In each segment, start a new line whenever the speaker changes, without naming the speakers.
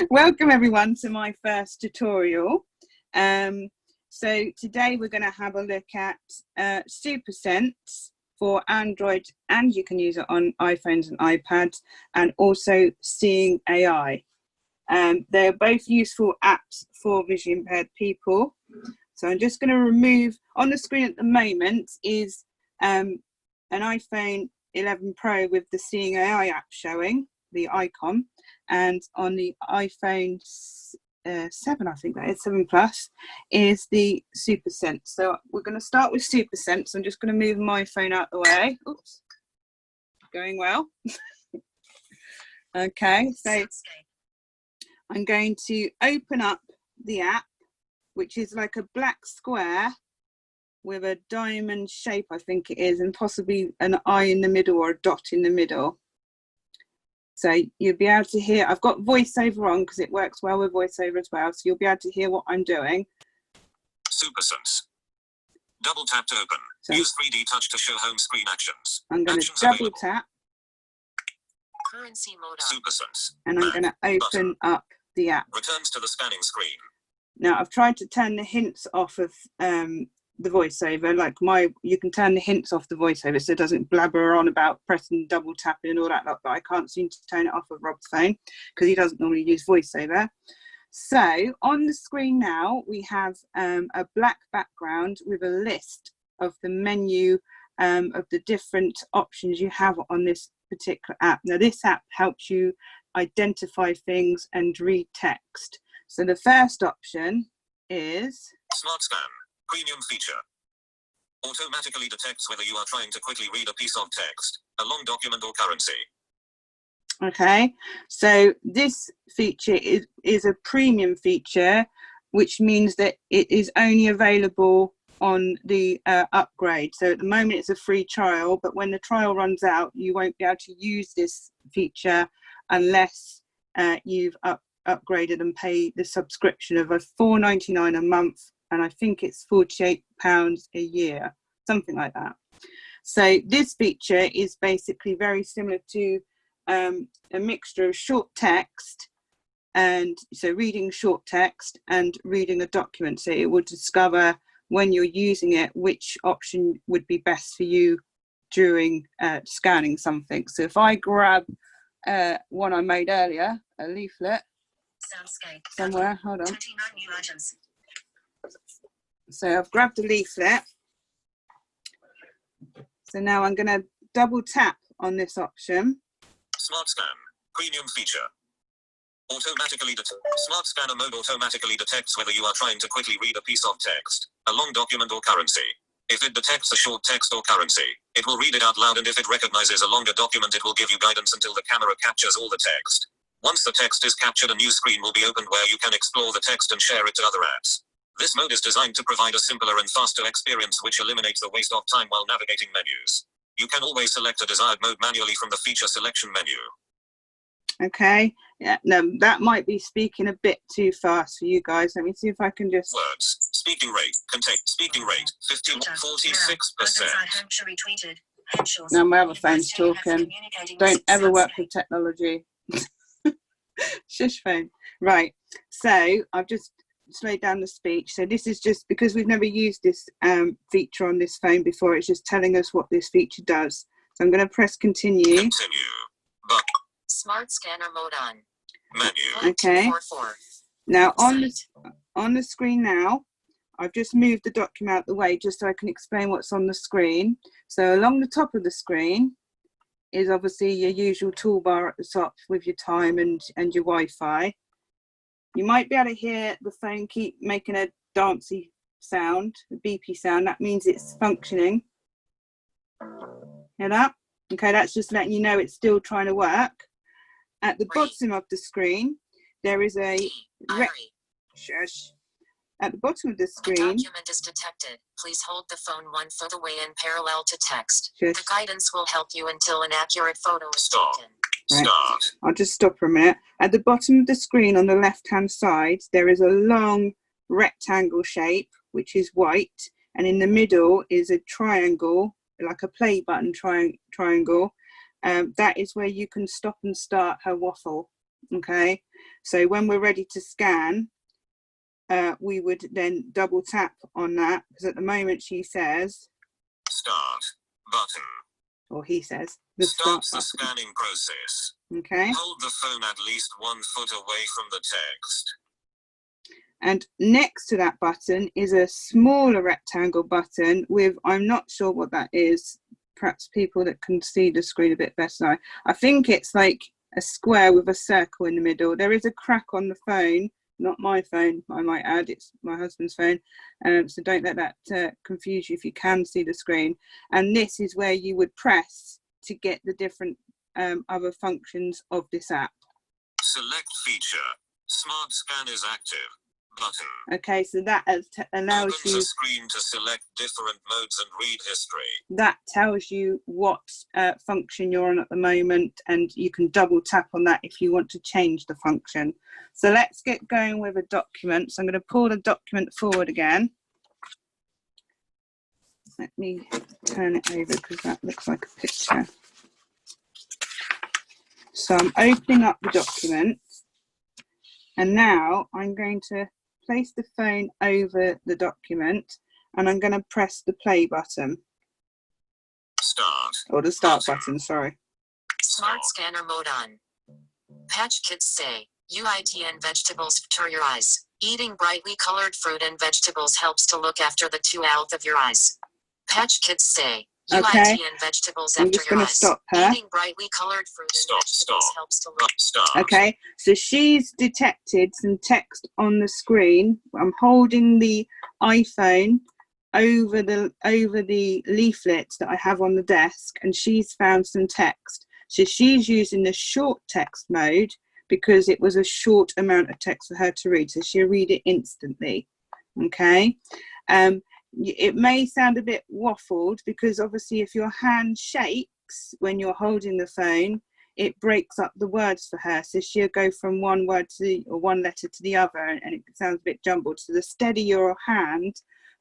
Welcome everyone to my first tutorial. So today we're going to have a look at SuperSense for Android, and you can use it on iPhones and iPads, and also Seeing AI. They're both useful apps for visually impaired people. So I'm just going to remove, on the screen at the moment is an iPhone 11 Pro with the Seeing AI app showing, the icon, and on the iPhone 7, I think that is 7 Plus, is the SuperSense. So we're going to start with SuperSense. I'm just going to move my phone out the way. Oops, going well. Okay, so I'm going to open up the app, which is like a black square with a diamond shape, I think it is, and possibly an eye in the middle or a dot in the middle. So you'll be able to hear, I've got voiceover on because it works well with voiceover as well. So you'll be able to hear what I'm doing.
SuperSense. Double tap to open. So use 3D touch to show home screen actions.
I'm going to double tap.
Currency mode on. SuperSense.
And I'm going to open up the app.
Returns to the scanning screen.
Now I've tried to turn the hints off of the voiceover, like you can turn the hints off the voiceover so it doesn't blabber on about pressing double tapping and all that lot, but I can't seem to turn it off of Rob's phone because he doesn't normally use voiceover. So on the screen now we have a black background with a list of the menu of the different options you have on this particular app. Now this app helps you identify things and read text. So the first option is
Smart Scan. Premium feature. Automatically detects whether you are trying to quickly read a piece of text, a long document or currency.
Okay, so this feature is a premium feature, which means that it is only available on the upgrade. So at the moment it's a free trial, but when the trial runs out, you won't be able to use this feature unless you've upgraded and pay the subscription of a $4.99 a month. And I think it's £48 a year, something like that. So this feature is basically very similar to a mixture of short text, and so reading short text and reading a document. So it will discover when you're using it which option would be best for you during scanning something. So if I grab one I made earlier, a leaflet somewhere, hold on. 29 new items. So I've grabbed a leaflet. So now I'm going to double tap on this option.
Smart Scan. Premium feature. Smart Scanner mode automatically detects whether you are trying to quickly read a piece of text, a long document or currency. If it detects a short text or currency, it will read it out loud, and if it recognizes a longer document, it will give you guidance until the camera captures all the text. Once the text is captured, a new screen will be opened where you can explore the text and share it to other apps. This mode is designed to provide a simpler and faster experience, which eliminates the waste of time while navigating menus. You can always select a desired mode manually from the feature selection menu.
Okay, yeah, no, that might be speaking a bit too fast for you guys. Let me see if I can just...
Words. Speaking rate. Contain. Speaking rate. 46%.
No, my other phone's talking. Don't ever work with technology. Shush phone. Right, so I've just slowed down the speech. So this is just because we've never used this feature on this phone before. It's just telling us what this feature does. So I'm going to press continue.
Continue. Smart Scanner mode on. Menu.
Okay. Now on the screen now, I've just moved the document out the way just so I can explain what's on the screen. So along the top of the screen is obviously your usual toolbar at the top with your time and your Wi-Fi. You might be able to hear the phone keep making a dancey sound, a beepy sound. That means it's functioning. Hear that? Okay, that's just letting you know it's still trying to work. At the bottom of the screen, there is a shush. At the bottom of the screen,
document is detected. Please hold the phone 1 foot away and parallel to text.
Shush.
The guidance will help you until an accurate photo is taken.
Right.
Start.
I'll just stop for a minute. At the bottom of the screen on the left-hand side, there is a long rectangle shape, which is white, and in the middle is a triangle, like a play button triangle. That is where you can stop and start her waffle. Okay, So when we're ready to scan, we would then double tap on that, because at the moment she says
Start button.
Or he says the
Starts the
button.
scanning process.
Okay.
Hold the phone at least 1 foot away from the text.
And next to that button is a smaller rectangle button with, I'm not sure what that is. Perhaps people that can see the screen a bit better. I think it's like a square with a circle in the middle. There is a crack on the phone, not my phone, I might add, it's my husband's phone. So don't let that confuse you if you can see the screen. And this is where you would press to get the different other functions of this app.
Select feature. Smart scan is active. Button.
Okay, so that allows
Opens
you
a screen to select different modes and read history.
That tells you what function you're on at the moment, and you can double tap on that if you want to change the function. So let's get going with a document. So I'm going to pull the document forward again. Let me turn it over because that looks like a picture. So I'm opening up the document, and now I'm going to place the phone over the document, and I'm going to press the play button.
Start.
Or the start button, sorry.
Smart scanner mode on. Patch kids say, UIT and vegetables to your eyes. Eating brightly colored fruit and vegetables helps to look after the 2 health of your eyes. Patch kids say, UIT
Okay.
and vegetables
I'm
after
just
your
going to
eyes.
stop her.
Eating brightly colored fruit and vegetables helps to look.
Start.
Okay, so she's detected some text on the screen. I'm holding the iPhone over the leaflet that I have on the desk, and she's found some text. So she's using the short text mode because it was a short amount of text for her to read, so she'll read it instantly. Okay. It may sound a bit waffled because obviously if your hand shakes when you're holding the phone, it breaks up the words for her. So she'll go from one word or one letter to the other, and it sounds a bit jumbled. So the steadier your hand,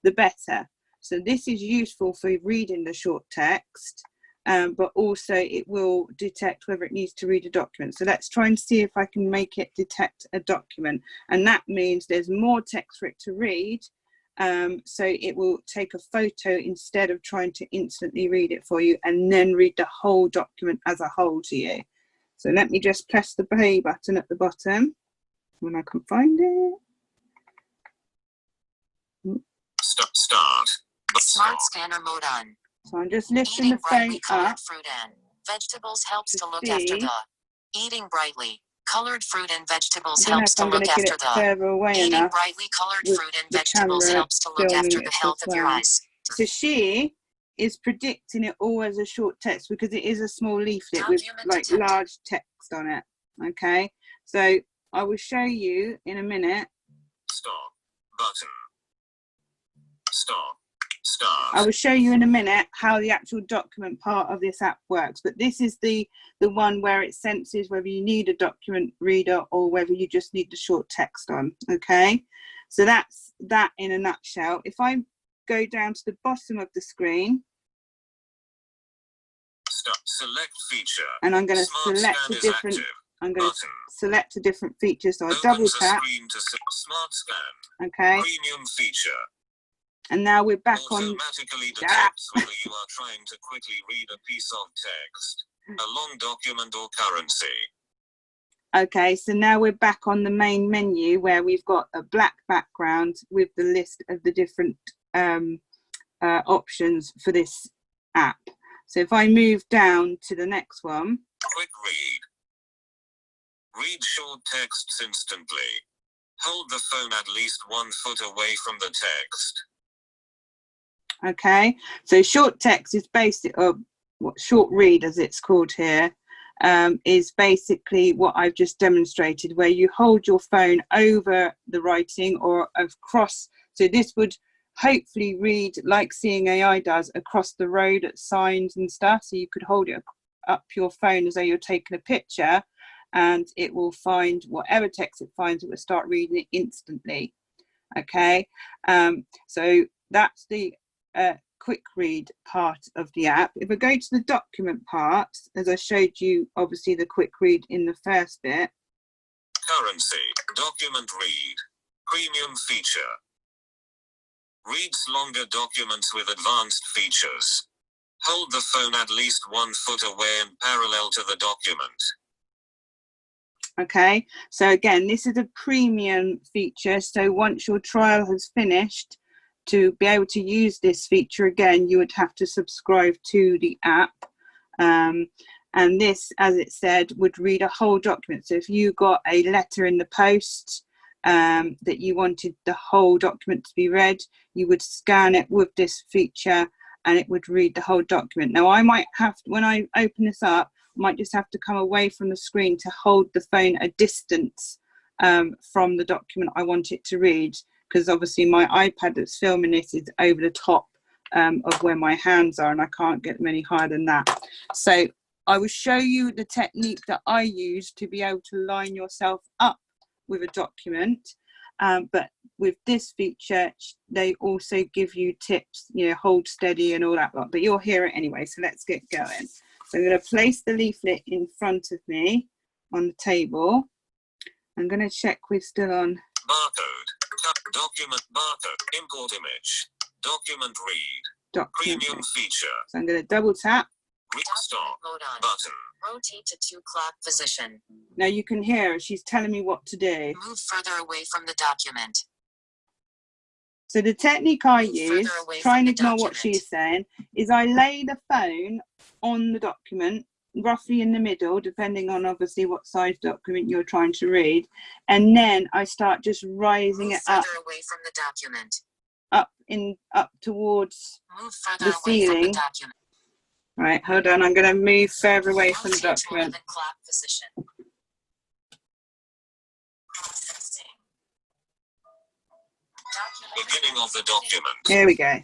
the better. So this is useful for reading the short text, but also it will detect whether it needs to read a document. So let's try and see if I can make it detect a document. And that means there's more text for it to read. So it will take a photo instead of trying to instantly read it for you and then read the whole document as a whole to you. So let me just press the play button at the bottom when I can find it.
Start.
Smart scanner mode on.
So I'm just lifting
Eating
the phone
brightly colored
up.
fruit and vegetables helps
to
to look
see.
after the. Eating brightly colored fruit and vegetables
I don't know
helps
if
to
I'm going
look
to get
after
it
the.
further away
Eating
enough
brightly colored
with
fruit and
the
vegetables
camera
helps to look
filming
after
it
the
as
health of your
well.
eyes.
So she is predicting it all as a short text because it is a small leaflet with like large text on it. Okay, so I will show you in a minute.
Stop button. Stop. Start.
I will show you in a minute how the actual document part of this app works, but this is the one where it senses whether you need a document reader or whether you just need the short text on. Okay, so that's that in a nutshell. If I go down to the bottom of the screen,
Stop. Select feature.
and I'm going to
Smart
select
scan
a
is
different.
active.
I'm going to
Button.
select a different feature, so I
Opens
double
a
tap.
screen to smart scan.
Okay,
Premium feature.
and now we're back on.
Automatically detects whether you are trying to quickly read a piece of text, a long document or currency.
Okay, so now we're back on the main menu where we've got a black background with the list of the different options for this app. So if I move down to the next one.
Quick read. Read short texts instantly. Hold the phone at least 1 foot away from the text.
Okay, so short text is basic, or what short read as it's called here, is basically what I've just demonstrated, where you hold your phone over the writing or across. So this would hopefully read like Seeing AI does across the road at signs and stuff. So you could hold it up your phone as though you're taking a picture, and it will find whatever text it finds, it will start reading it instantly. Okay, so that's the quick read part of the app. If I go to the document part, as I showed you obviously the quick read in the first bit.
Currency. Document read. Premium feature. Reads longer documents with advanced features. Hold the phone at least 1 foot away and parallel to the document.
Okay, so again, this is a premium feature. So once your trial has finished, to be able to use this feature again, you would have to subscribe to the app. And this, as it said, would read a whole document. So if you got a letter in the post that you wanted the whole document to be read, you would scan it with this feature and it would read the whole document. Now I might have, when I open this up, I might just have to come away from the screen to hold the phone a distance from the document I want it to read, because obviously my iPad that's filming this is over the top of where my hands are and I can't get them any higher than that. So I will show you the technique that I use to be able to line yourself up with a document. But with this feature, they also give you tips, you know, hold steady and all that lot, but you'll hear it anyway. So let's get going. So I'm going to place the leaflet in front of me on the table. I'm going to check we're still on.
Barcode. Document. Barcode. Import image. Document read.
Document.
Premium feature.
So I'm going to double tap.
Stop
Mode on.
button.
Rotate to 2 o'clock position.
Now you can hear her. She's telling me what to do.
Move further away from the document.
So the technique I
Move
use,
further away
try
from
and
the
ignore what
document.
she's saying, is I lay the phone on the document, roughly in the middle, depending on obviously what size document you're trying to read. And then I start just rising
Move
it up,
further away from the document.
up towards
Move further
the
away from the
ceiling.
document.
Right, hold on, I'm going to move further away from the
Rotate to
document.
11 o'clock position. Processing.
Beginning of the document.
Here we go.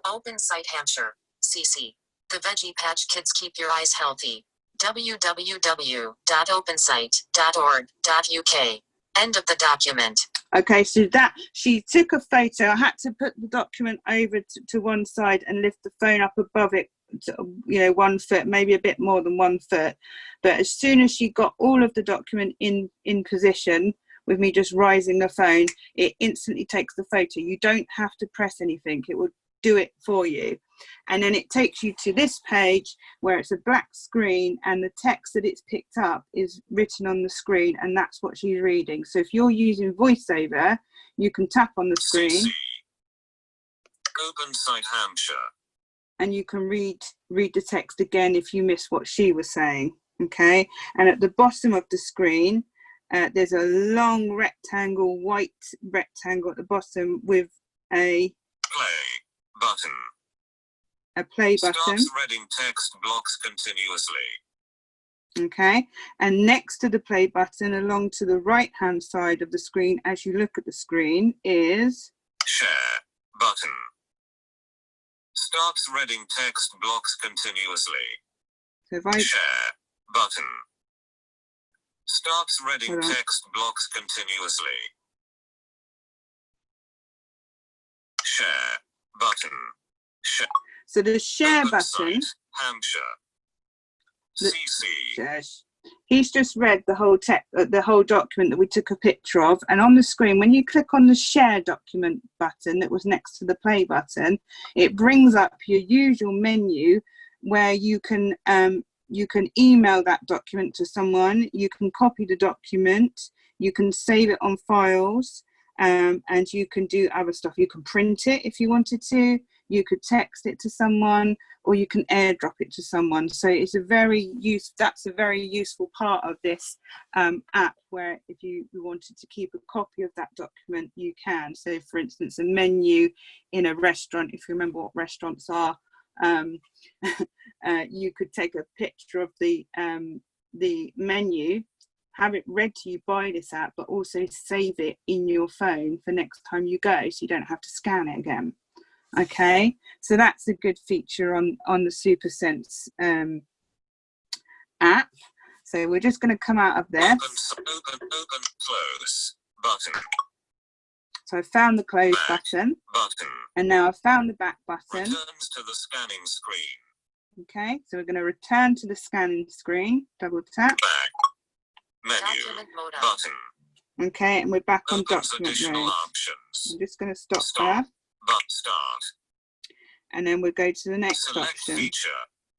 Open site Hampshire, CC. The Veggie Patch Kids keep your eyes healthy. www.opensite.org.uk. End of the document.
Okay, so that she took a photo. I had to put the document over to one side and lift the phone up above it, to, you know, 1 foot, maybe a bit more than 1 foot. But as soon as she got all of the document in position with me just rising the phone, it instantly takes the photo. You don't have to press anything. It will do it for you. And then it takes you to this page where it's a black screen and the text that it's picked up is written on the screen, and that's what she's reading. So if you're using VoiceOver, you can tap on the screen.
CC. Open site Hampshire.
And you can read the text again if you miss what she was saying. Okay, and at the bottom of the screen, there's a long rectangle, white rectangle at the bottom with a
Play button.
play button.
Starts reading text blocks continuously.
Okay, and next to the play button, along to the right hand side of the screen as you look at the screen, is
Share button. Starts reading text blocks continuously.
so if I
Share button. Starts reading
Hold on.
text blocks continuously. Share button. Share.
so the share
Open
button.
site, Hampshire.
The-
CC.
Yes. He's just read the whole document that we took a picture of, and on the screen, when you click on the share document button that was next to the play button, it brings up your usual menu where you can email that document to someone, you can copy the document, you can save it on files, and you can do other stuff. You can print it if you wanted to, you could text it to someone, or you can airdrop it to someone. So it's that's a very useful part of this app, where if you wanted to keep a copy of that document, you can. So for instance, a menu in a restaurant, if you remember what restaurants are, you could take a picture of the menu, have it read to you by this app, but also save it in your phone for next time you go, so you don't have to scan it again. Okay, so that's a good feature on the SuperSense app. So we're just going to come out of this.
Open, close button.
So I found the close
Back
button,
button.
and now I've found the back button.
Returns to the scanning screen.
Okay, so we're going to return to the scanning screen. Double tap.
Back. Menu
Document mode on.
button.
Okay, and we're back on
Opens
document
additional
mode.
options.
I'm just going to stop
Stop.
there,
But start.
and then we'll go to the next
Select
option.
feature.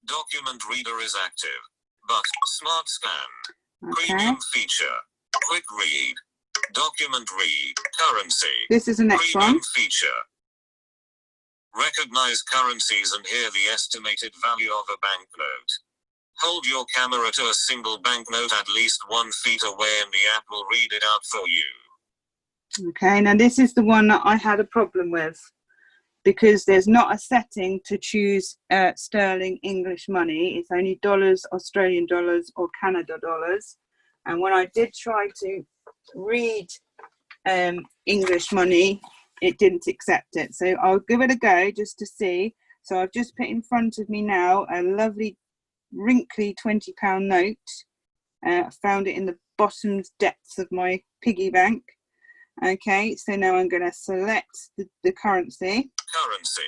Document reader is active. But smart scan.
Okay,
Premium feature. Quick read. Document read. Currency.
this is the next
Premium
one.
feature. Recognize currencies and hear the estimated value of a banknote. Hold your camera to a single banknote at least 1 feet away and the app will read it out for you.
Okay, now this is the one that I had a problem with, because there's not a setting to choose sterling English money. It's only dollars, Australian dollars or Canada dollars. And when I did try to read English money, it didn't accept it. So I'll give it a go just to see. So I've just put in front of me now a lovely wrinkly £20 note. I found it in the bottom depths of my piggy bank. Okay, so now I'm going to select the currency.
Currency.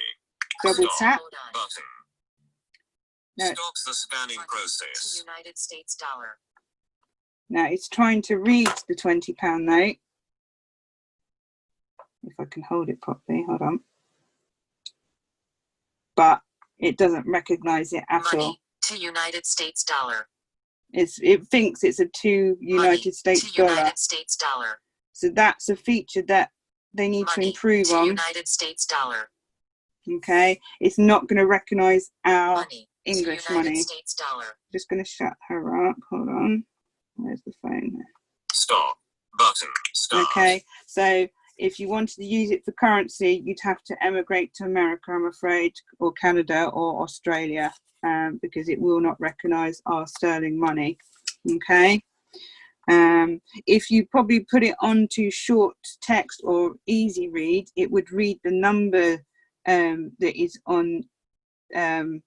Double
Stop.
tap.
Button.
No.
Stops the scanning process.
United States dollar.
Now it's trying to read the £20 note. If I can hold it properly, hold on. But it doesn't recognise it at
Money
all.
to United States dollar.
It thinks it's a $2 United States dollar.
United States dollar.
So that's a feature that they need to improve on.
United States dollar.
Okay, it's not going to recognise our
Money
English
to United
money.
States dollar.
Just going to shut her up. Hold on. Where's the phone?
Stop. Button. Start.
Okay, so if you wanted to use it for currency, you'd have to emigrate to America, I'm afraid, or Canada or Australia, because it will not recognise our sterling money. Okay. If you probably put it onto short text or easy read, it would read the number that is on the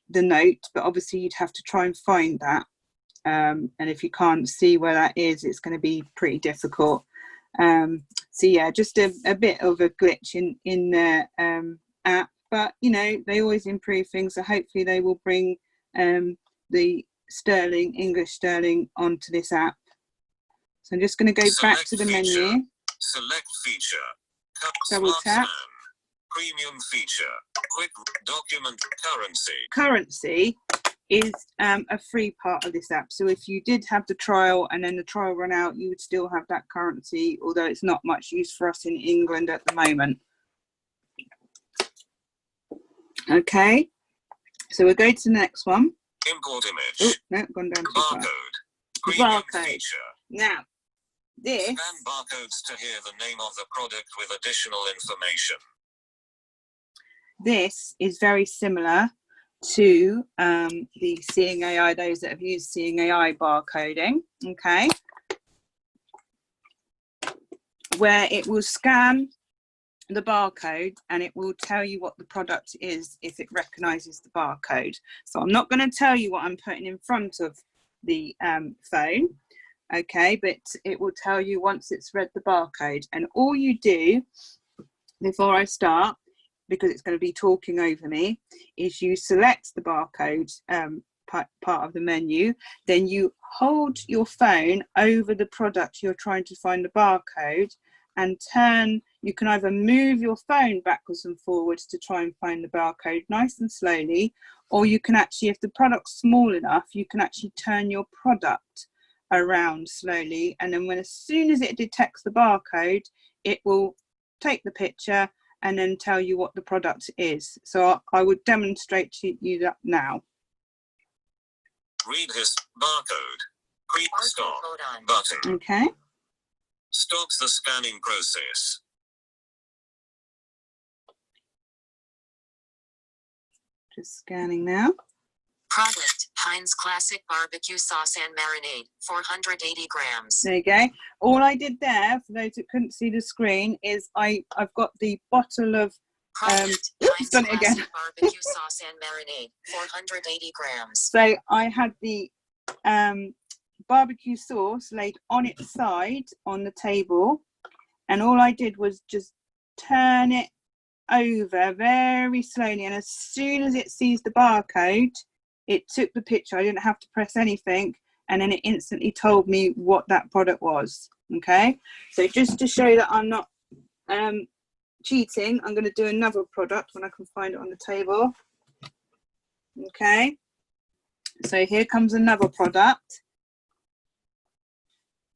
note, but obviously you'd have to try and find that. And if you can't see where that is, it's going to be pretty difficult. So yeah, just a bit of a glitch in their app, but you know, they always improve things, so hopefully they will bring the English sterling onto this app. So I'm just going to go back to the menu.
Select feature.
Double tap.
Premium feature. Quick document currency.
Currency is a free part of this app. So if you did have the trial and then the trial run out, you would still have that currency, although it's not much use for us in England at the moment. Okay, so we'll go to the next one.
Import image.
Oh, no, gone down too far.
Barcode. Premium
Barcode.
feature.
Now, this...
Scan barcodes to hear the name of the product with additional information.
This is very similar to the Seeing AI, those that have used Seeing AI barcoding, okay, where it will scan the barcode and it will tell you what the product is if it recognises the barcode. So I'm not going to tell you what I'm putting in front of the phone, okay, but it will tell you once it's read the barcode. And all you do before I start, because it's going to be talking over me, is you select the barcode part of the menu, then you hold your phone over the product you're trying to find the barcode and turn. You can either move your phone backwards and forwards to try and find the barcode nice and slowly, or you can actually, if the product's small enough, you can actually turn your product around slowly, and then as soon as it detects the barcode, it will take the picture and then tell you what the product is. So I would demonstrate to you that now.
Read his barcode. Stop button.
Okay.
Stops the scanning process.
Just scanning now.
Product, Heinz Classic Barbecue Sauce and Marinade, 480 grams.
There you go. All I did there, for those that couldn't see the screen, is I've got the bottle of
Product, Heinz
done it again.
Classic Barbecue Sauce and Marinade, 480 grams.
So I had the barbecue sauce laid on its side on the table, and all I did was just turn it over very slowly, and as soon as it sees the barcode, it took the picture. I didn't have to press anything, and then it instantly told me what that product was. Okay, so just to show that I'm not cheating, I'm going to do another product when I can find it on the table. Okay, so here comes another product.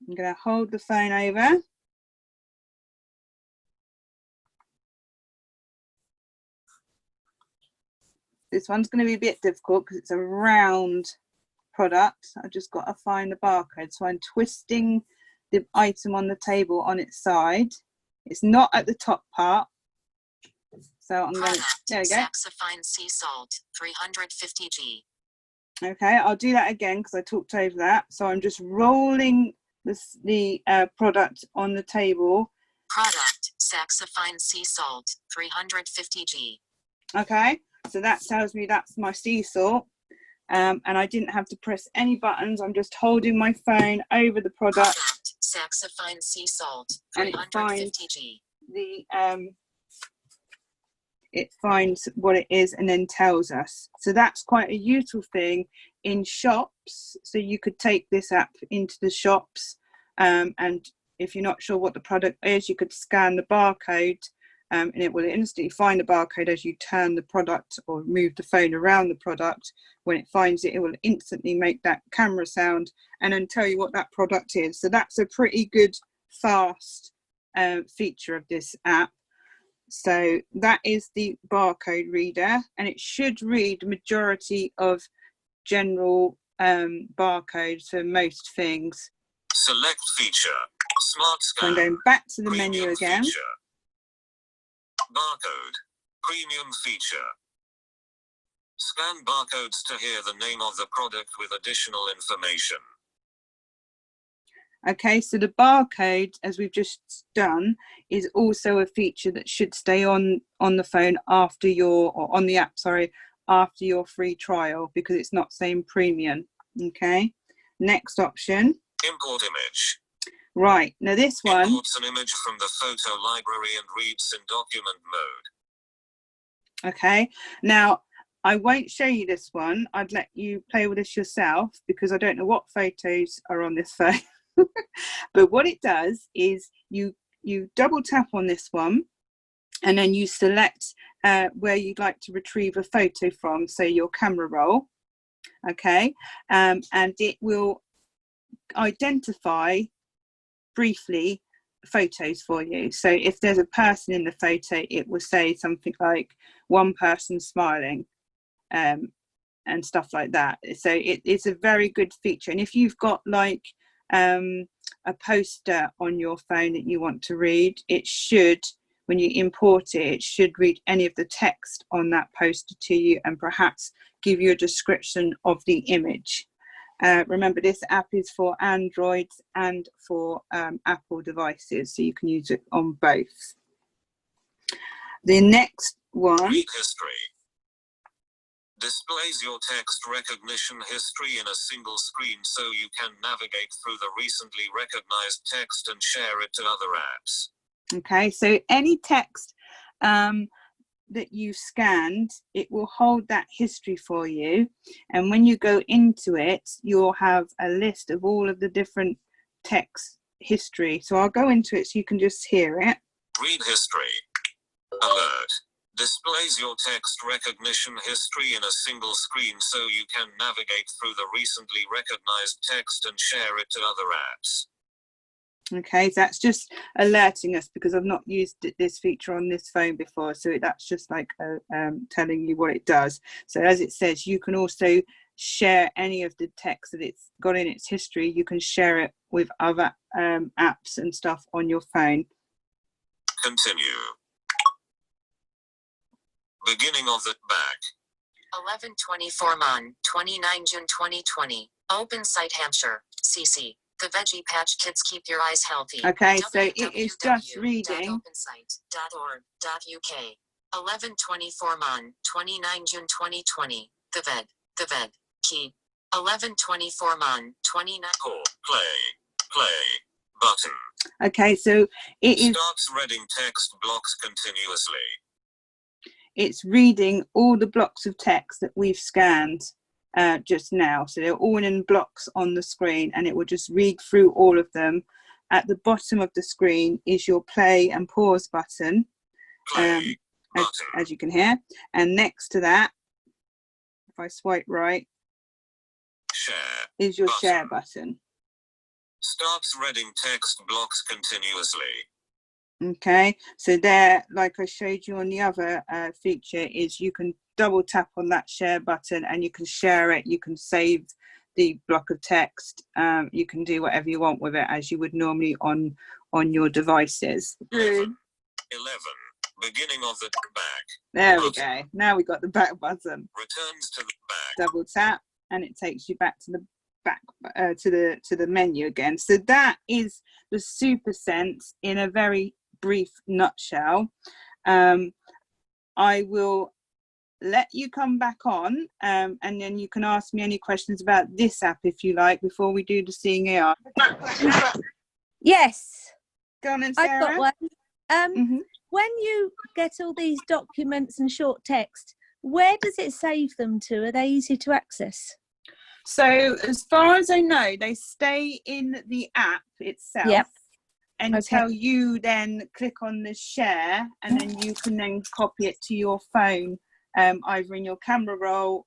I'm going to hold the phone over. This one's going to be a bit difficult because it's a round product. I've just got to find the barcode. So I'm twisting the item on the table on its side. It's not at the top part. So I'm going to, there we go.
Saxifine sea salt, 350g.
Okay, I'll do that again because I talked over that. So I'm just rolling the product on the table.
Product, Saxifine sea salt, 350g. Okay,
so that tells me that's my sea salt. And I didn't have to press any buttons. I'm just holding my phone over the product.
Saxifine sea salt, 350g.
And it finds what it is and then tells us. So that's quite a useful thing in shops. So you could take this app into the shops, and if you're not sure what the product is, you could scan the barcode, and it will instantly find the barcode as you turn the product or move the phone around the product. When it finds it, it will instantly make that camera sound and then tell you what that product is. So that's a pretty good, fast feature of this app. So that is the barcode reader, and it should read the majority of general barcodes for most things.
Select feature, smart scan.
So I'm going back to the menu again.
Feature. Barcode, premium feature. Scan barcodes to hear the name of the product with additional information.
Okay, so the barcode, as we've just done, is also a feature that should stay on the phone after your, or on the app, sorry, after your free trial, because it's not saying premium. Okay, next option.
Import image.
Right, now this one
imports an image from the photo library and reads in document mode.
Okay, now I won't show you this one. I'd let you play with this yourself because I don't know what photos are on this phone. But what it does is you double tap on this one and then you select where you'd like to retrieve a photo from, say your camera roll. Okay, and it will identify briefly photos for you. So if there's a person in the photo, it will say something like one person smiling, and stuff like that. So it's a very good feature. And if you've got like a poster on your phone that you want to read, it should, when you import it, it should read any of the text on that poster to you and perhaps give you a description of the image. Remember, this app is for Androids and for Apple devices, so you can use it on both. The next one.
Read history. Displays your text recognition history in a single screen so you can navigate through the recently recognized text and share it to other apps.
Okay, so any text that you scanned, it will hold that history for you, and when you go into it, you'll have a list of all of the different text history. So I'll go into it so you can just hear it.
Read history. Alert. Displays your text recognition history in a single screen so you can navigate through the recently recognized text and share it to other apps.
Okay, so that's just alerting us because I've not used this feature on this phone before, so that's just like telling you what it does. So as it says, you can also share any of the text that it's got in its history. You can share it with other apps and stuff on your phone.
Continue. Beginning of the back.
11/24 Mon, 29 June 2020. Open site Hampshire, CC. The Veggie Patch Kids keep your eyes healthy.
Okay, so it is just reading.
www.opensite.org.uk. 11/24 Mon, 29 June 2020. The Ved. Key. 11/24 Mon, 29.
Play button.
Okay, so it is.
Starts reading text blocks continuously.
It's reading all the blocks of text that we've scanned just now. So they're all in blocks on the screen, and it will just read through all of them at the bottom of the screen is your play and pause button,
Play button.
as you can hear. And next to that, if I swipe right,
Share
is your
button.
share button.
Starts reading text blocks continuously.
Okay, so there, like I showed you on the other feature, is you can double tap on that share button and you can share it. You can save the block of text. You can do whatever you want with it as you would normally on your devices.
11. Beginning of the back.
There we go. Now we got the back button.
Returns to the back.
Double tap and it takes you back to the back to the menu again. So that is the SuperSense in a very brief nutshell. I will let you come back on and then you can ask me any questions about this app if you like before we do the Seeing AI.
Yes,
Go on, and
I've
Sarah.
got one. When you get all these documents and short text, where does it save them to? Are they easy to access?
So as far as I know, they stay in the app itself.
Yep.
Until you then click on the share, and then you can then copy it to your phone, either in your camera roll,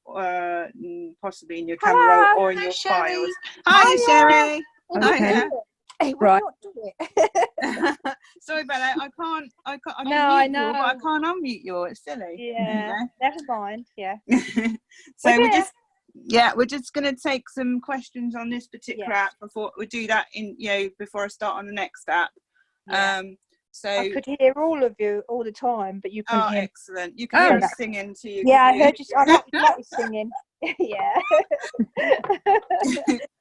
possibly in your camera roll, or in your files. Hi, Sherry.
Okay.
Hey,
Right.
not do it?
Sorry about that. I can
No, I
mute you, but I
know.
can't unmute you. It's silly.
Yeah, never mind. Yeah.
So
We're
we're just going to take some questions on this particular app before we do that before I start on the next app.
Yeah.
So
I could hear all of you all the time, but you couldn't hear me.
excellent. You can hear me singing to you.
Yeah, I heard you. I like you singing. Yeah.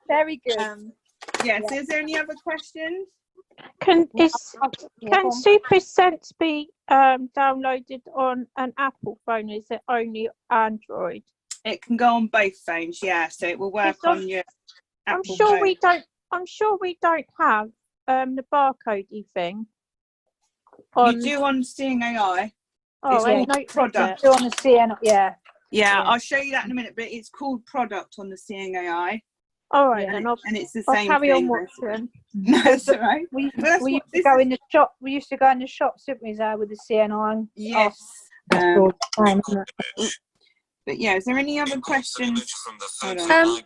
Very good.
So is there any other questions?
Can
Yeah, go on.
SuperSense be downloaded on an Apple phone? Is it only Android?
It can go on both phones, so it will work on your Apple
I'm sure
phone.
we don't have the barcodey thing.
You do on Seeing AI.
Oh,
It's
I
called Product.
Do on the CN. Yeah.
Yeah, I'll show you that in a minute, but it's called Product on the Seeing AI.
All right,
And,
then
and it's the
I'll
same
carry
thing.
on watching.
No, it's all right.
We
Well,
used to go in the shop. We used to go in the shops, didn't we, Zara, with the CNI?
Yes.
That's all the time, isn't it?
But is there any other questions? Hold on.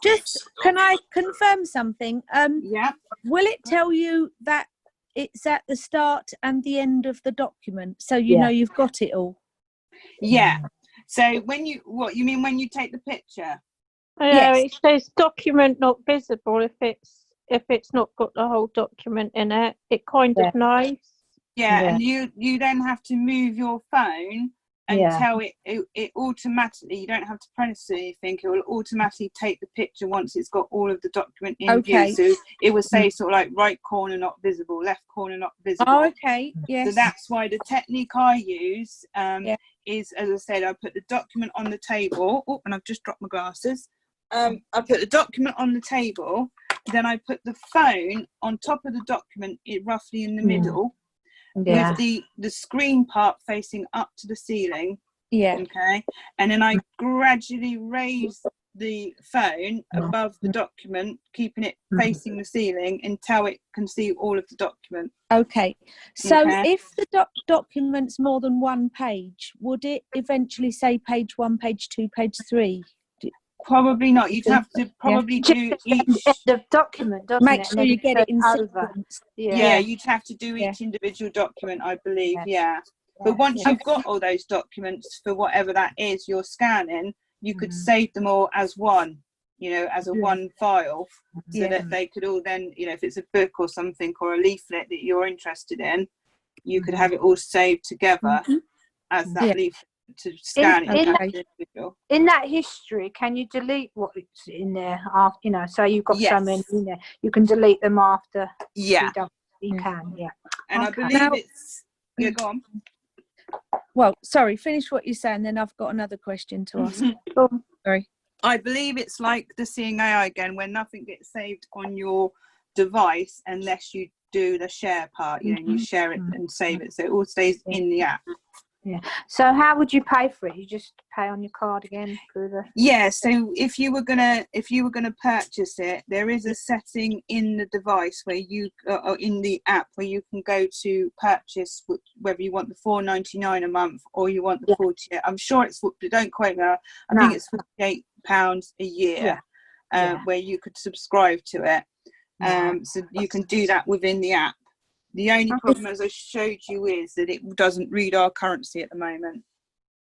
Just can I confirm something?
Yeah.
Will it tell you that it's at the start and the end of the document, so you know you've got it all?
Yeah. So when you mean when you take the picture?
Yeah, it says document not visible if it's not got the whole document in it. It kind of knows.
Yeah, and you then have to move your phone and tell it automatically. You don't have to press anything. It will automatically take the picture once it's got all of the document in view. So it will say sort of like right corner not visible, left corner not visible.
Oh, okay. Yes.
So that's why the technique I use is, as I said, I put the document on the table. Oh, and I've just dropped my glasses. I put the document on the table, then I put the phone on top of the document, roughly in the middle, with the screen part facing up to the ceiling. Yeah. Okay. And then I gradually raise the phone above the document, keeping it facing the ceiling until it can see all of the document.
Okay. So if the document's more than one page, would it eventually say page 1, page 2, page 3?
Probably not. You'd have to probably do each
the document, doesn't
make
it?
sure you get it in
over.
sequence.
Yeah, you'd have to do each individual document, I believe. But once you've got all those documents for whatever that is you're scanning, you could save them all as one, as a one file, so that they could all then, if it's a book or something or a leaflet that you're interested in, you could have it all saved together as that leaflet to scan
in that history. Can you delete what's in there after, so you've got some in there, you can delete them after you can.
And I believe it's go on.
Well, sorry, finish what you're saying, then I've got another question to ask. Sorry.
I believe it's like the Seeing AI again, where nothing gets saved on your device unless you do the share part, you share it and save it, so it all stays in the app.
Yeah. So how would you pay for it? You just pay on your card again through the.
Yeah. So if you were gonna purchase it, there is a setting in the device where you or in the app where you can go to purchase whether you want the £4.99 a month or you want the 48. I'm sure it's. Don't quote me. I think it's £48 a year, where you could subscribe to it. So you can do that within the app. The only problem, as I showed you, is that it doesn't read our currency at the moment.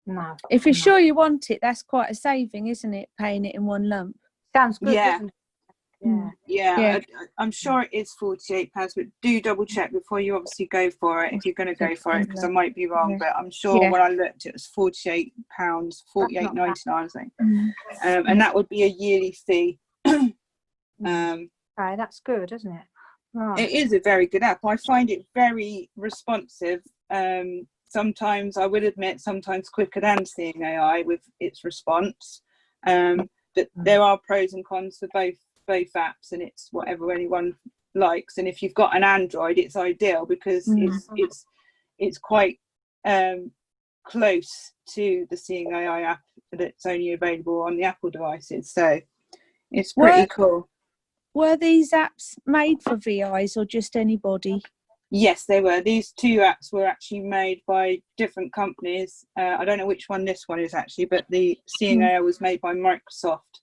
No.
If you're sure you want it, that's quite a saving, isn't it? Paying it in one lump.
Sounds good,
Yeah.
doesn't it? Yeah.
I'm sure it is £48, but do double check before you obviously go for it, if you're going to go for it, because I might be wrong, but I'm sure when I looked it was £48, £48.99, I think. And that would be a yearly fee.
Okay, that's good, isn't it? Right.
It is a very good app. I find it very responsive. Sometimes, I will admit, sometimes quicker than Seeing AI with its response. But there are pros and cons for both apps, and it's whatever anyone likes. And if you've got an Android, it's ideal because it's quite close to the Seeing AI app that's only available on the Apple devices. So it's pretty cool.
Were these apps made for VIs or just anybody?
Yes, they were. These two apps were actually made by different companies. I don't know which one this one is actually, but the Seeing AI was made by Microsoft,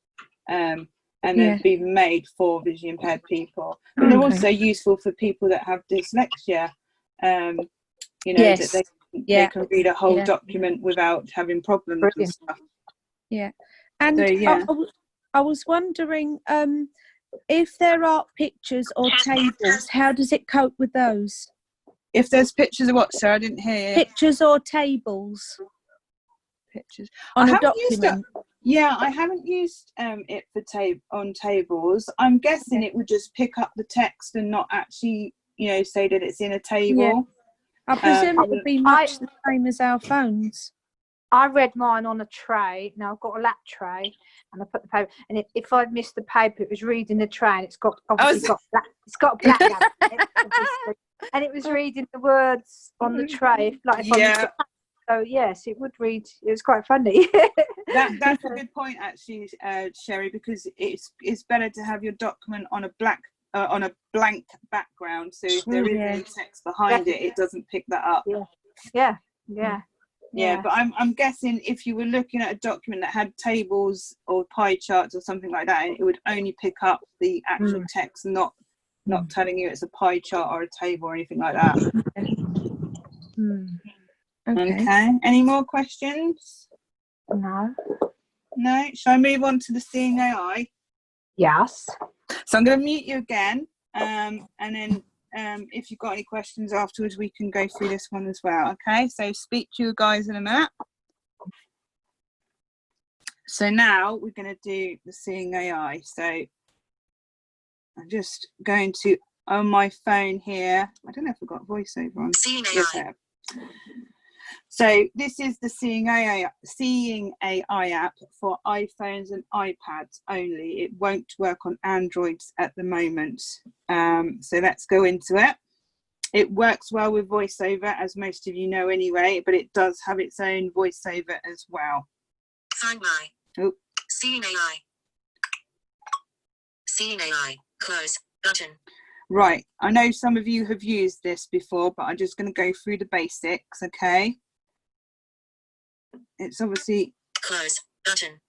and they've been made for visually impaired people. But they're also useful for people that have dyslexia. That they can read a whole document without having problems and stuff.
Yeah, and
so,
I was wondering. If there are pictures or tables, how does it cope with those?
If there's pictures of what, sir? I didn't hear you.
Pictures or tables?
Pictures.
On a document.
I haven't used it for on tables. I'm guessing it would just pick up the text and not actually, say that it's in a table.
Yeah. I presume it would be much the same as our phones.
I read mine on a tray. Now I've got a lap tray, and I put the paper. And if I'd missed the paper, it was reading the tray, and it's got black. It's got black, and it was reading the words on the tray. So yes, it would read. It was quite funny.
That's a good point, actually, Sherry, because it's better to have your document on a blank background. So if there is any text behind it, it doesn't pick that up. Yeah, but I'm guessing if you were looking at a document that had tables or pie charts or something like that, it would only pick up the actual text, not telling you it's a pie chart or a table or anything like that. Okay. Any more questions?
No.
Shall I move on to the Seeing AI?
Yes.
So I'm going to mute you again, and then if you've got any questions afterwards, we can go through this one as well. Okay, so speak to you guys in a minute. So now we're going to do the Seeing AI. So I'm just going to, on my phone here, I don't know if I've got voiceover on.
Seeing AI.
So this is the Seeing AI app for iPhones and iPads only. It won't work on Androids at the moment. So let's go into it. It works well with VoiceOver, as most of you know anyway, but it does have its own VoiceOver as well.
Find my Seeing AI. Seeing AI. Close button.
Right. I know some of you have used this before, but I'm just going to go through the basics, okay? It's obviously
close button.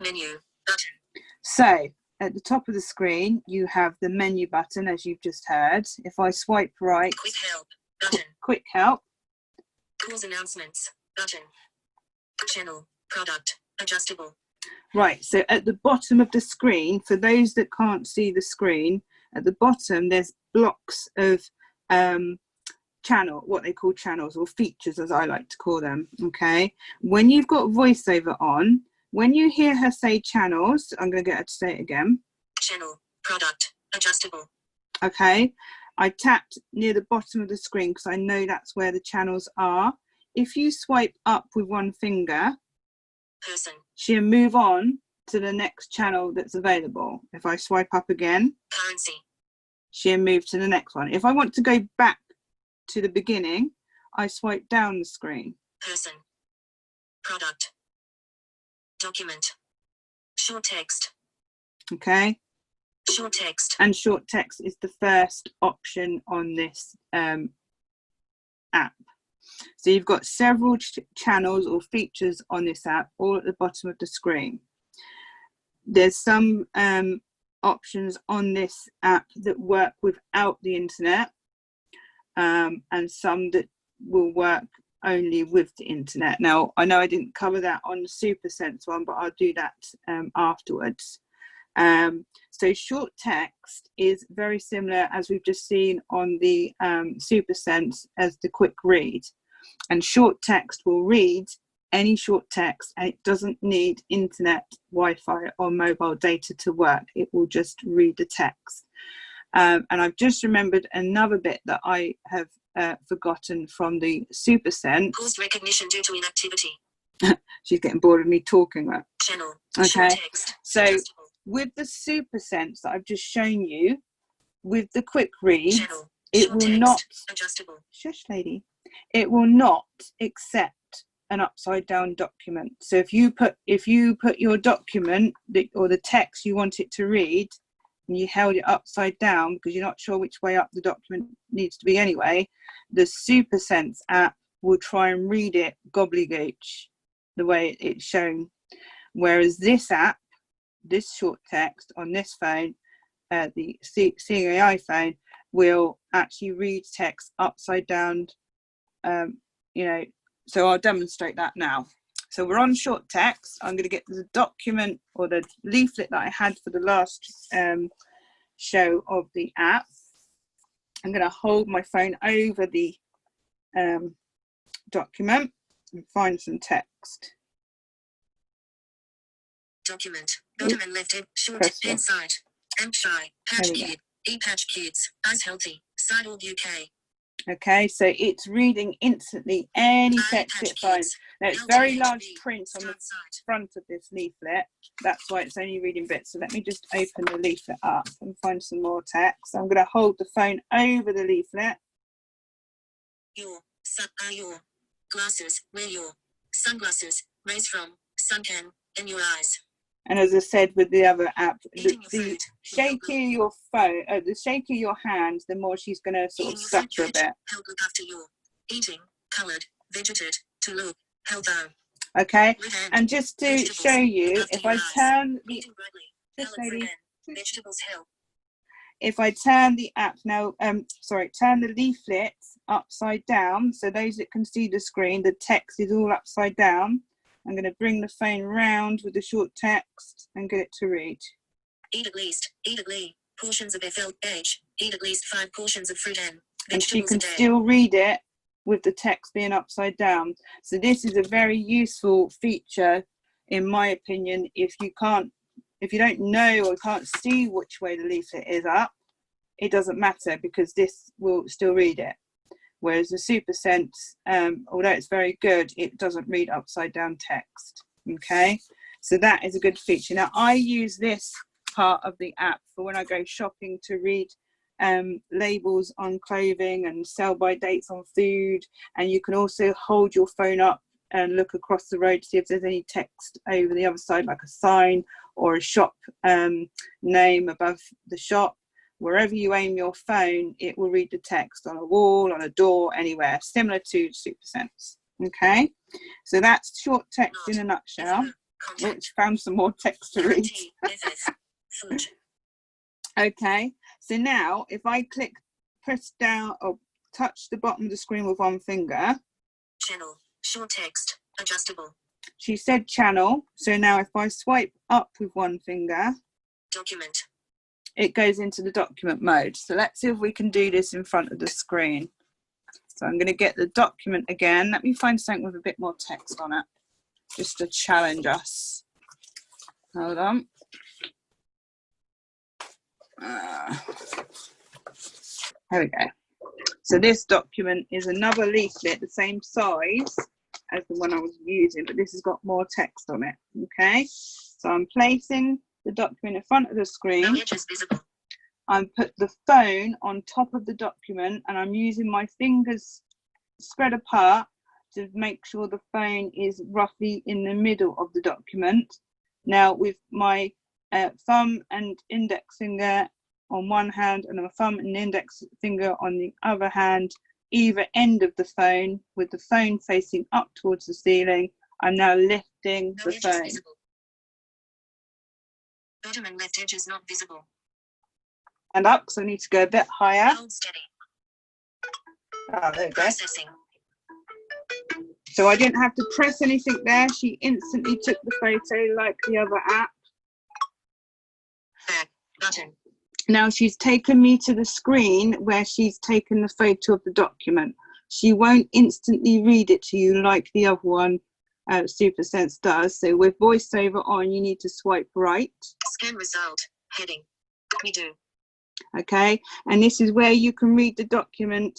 Menu button.
So at the top of the screen you have the menu button, as you've just heard. If I swipe right,
quick help button.
Quick help.
Calls announcements button. Channel product adjustable.
Right, so at the bottom of the screen, for those that can't see the screen, at the bottom there's blocks of what they call channels, or features as I like to call them. Okay, when you've got VoiceOver on, when you hear her say channels, I'm going to get her to say it again.
Channel product adjustable.
Okay, I tapped near the bottom of the screen because I know that's where the channels are. If you swipe up with one finger,
person,
she'll move on to the next channel that's available. If I swipe up again,
currency,
she'll move to the next one. If I want to go back to the beginning, I swipe down the screen?
Person. Product. Document. Short text.
Okay.
Short text.
And short text is the first option on this app. So you've got several channels or features on this app, all at the bottom of the screen. There's some options on this app that work without the internet, and some that will work only with the internet. Now, I know I didn't cover that on the SuperSense one, but I'll do that afterwards. So short text is very similar, as we've just seen on the SuperSense, as the quick read. And short text will read any short text, and it doesn't need internet, Wi-Fi or mobile data to work. It will just read the text. And I've just remembered another bit that I have forgotten from the SuperSense.
Paused recognition due to inactivity.
She's getting bored of me talking. Right?
Channel.
Okay.
Short text.
So
Adjustable.
with the SuperSense that I've just shown you, with the quick read,
Channel.
it
Short
will
text.
not.
Adjustable.
Shush, lady. It will not accept an upside down document. So if you put your document or the text you want it to read, and you held it upside down because you're not sure which way up the document needs to be anyway, the SuperSense app will try and read it gobbledygooch the way it's shown. Whereas this app, this short text on this phone, the Seeing AI phone, will actually read text upside down. So I'll demonstrate that now. So we're on short text. I'm going to get the document or the leaflet that I had for the last show of the app. I'm going to hold my phone over the document and find some text.
Document. Bottom and left. Short. Inside. Hampshire. Patch Kid. E-Patch Kids. Eyes Healthy. Side Org UK.
Okay, so it's reading instantly any text it finds. Now it's very large print on the front of this leaflet. That's why it's only reading bits. So let me just open the leaflet up and find some more text. I'm going to hold the phone over the leaflet.
Your glasses. Wear your sunglasses. Rays from sun can in your eyes.
And as I said with the other app, the
shakier
your phone, the shakier your hands, the more she's going to sort of stutter a bit.
Help look after your eating, coloured, vegetate, to look, healthy.
Okay, and just to show you, if I turn the
vegetables help.
If I turn the app now, turn the leaflet upside down, so those that can see the screen, the text is all upside down. I'm going to bring the phone round with the short text and get it to read. Eat at least portions of FLH. Eat at least 5 portions of fruit and vegetables. And she can still read it with the text being upside down. So this is a very useful feature, in my opinion. If you don't know or can't see which way the leaflet is up, it doesn't matter because this will still read it. Whereas the SuperSense, although it's very good, it doesn't read upside down text. Okay, so that is a good feature. Now I use this part of the app for when I go shopping to read labels on clothing and sell by dates on food. And you can also hold your phone up and look across the road to see if there's any text over the other side, like a sign or a shop name above the shop. Wherever you aim your phone, it will read the text on a wall, on a door, anywhere, similar to SuperSense. Okay, so that's short text in a nutshell. Which found some more text to read. Okay, so now if I press down or touch the bottom of the screen with one finger.
Channel, short text, adjustable.
She said channel, so now if I swipe up with one finger.
Document.
It goes into the document mode. So let's see if we can do this in front of the screen. So I'm going to get the document again. Let me find something with a bit more text on it, just to challenge us. Hold on. There we go. So this document is another leaflet, the same size as the one I was using, but this has got more text on it. Okay. So I'm placing the document in front of the screen.
No edges visible.
I'm put the phone on top of the document and I'm using my fingers spread apart to make sure the phone is roughly in the middle of the document. Now with my thumb and index finger on one hand and a thumb and index finger on the other hand, either end of the phone with the phone facing up towards the ceiling, I'm now lifting the phone.
Bottom and left edge is not visible.
And up, because I need to go a bit higher.
Hold steady.
Oh, there we go.
Processing.
So I didn't have to press anything there. She instantly took the photo like the other app.
Back button.
Now she's taken me to the screen where she's taken the photo of the document. She won't instantly read it to you like the other one, SuperSense does. So with VoiceOver on, you need to swipe right.
Scan result. Heading. Redo.
Okay, and this is where you can read the document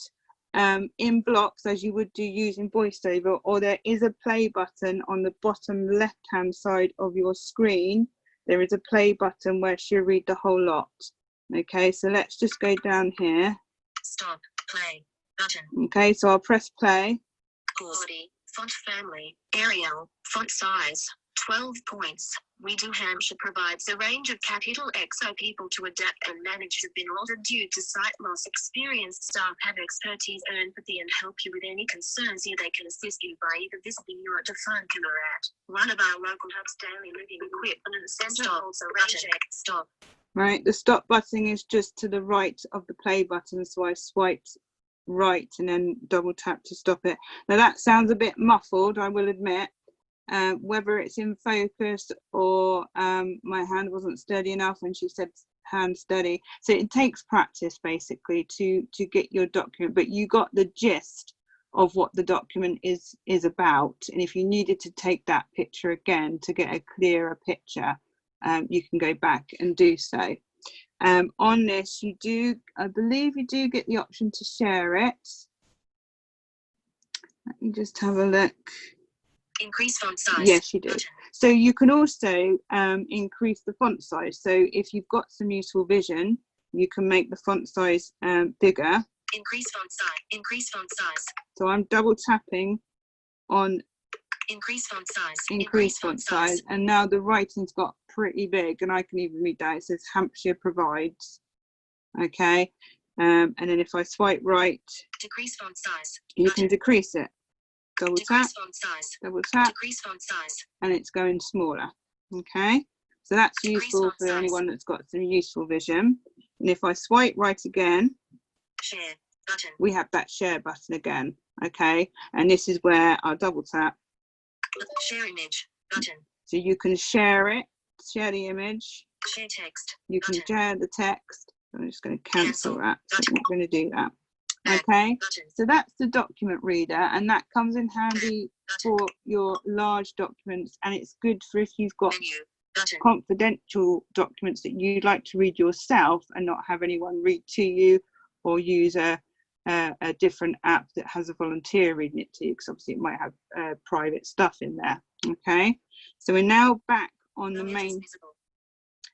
in blocks as you would do using VoiceOver, or there is a play button on the bottom left hand side of your screen. There is a play button where she'll read the whole lot. Okay, so let's just go down here.
Stop. Play. Button.
Okay, so I'll press play.
Quality. Font family. Arial. Font size. 12 points. Redo. Hampshire provides a range of capital XO people to adapt and manage have been altered due to sight loss. Experienced staff have expertise and empathy and help you with any concerns. Here they can assist you by either visiting your defined camera at one of our local hubs daily living equipment and center also range. Stop.
Right, the stop button is just to the right of the play button, so I swiped right and then double tap to stop it. Now that sounds a bit muffled, I will admit. Whether it's in focus or my hand wasn't steady enough when she said hand steady. So it takes practice basically to get your document, but you got the gist of what the document is about. And if you needed to take that picture again to get a clearer picture, you can go back and do so. On this, you do, I believe you do get the option to share it. Let me just have a look.
Increase font size.
Yes, you do.
Button.
So you can also increase the font size. So if you've got some useful vision, you can make the font size bigger.
Increase font size. Increase font size.
So I'm double tapping on
Increase font size.
increase font size, and now the writing's got pretty big, and I can even read that. It says Hampshire provides. Okay, and then if I swipe right,
Decrease font size.
you
Button.
can decrease it. Double tap,
Decrease font size.
double tap,
Decrease font size.
and it's going smaller. Okay, so that's
Decrease
useful
font
for
size.
anyone that's got some useful vision. And if I swipe right again,
Share button.
we have that share button again. Okay, and this is where I'll double tap.
Share image button.
So you can share it, share the image,
Share text.
you can
Button.
share the text. I'm just going to cancel
Cancel.
that. So I'm not going to do that.
Back
Okay,
button.
so that's the document reader, and that comes in handy
Button.
for your large documents, and it's good for if you've got
Menu button.
confidential documents that you'd like to read yourself and not have anyone read to you, or use a different app that has a volunteer reading it to you, because obviously it might have private stuff in there. Okay, so we're now back on the
No edges
main
visible.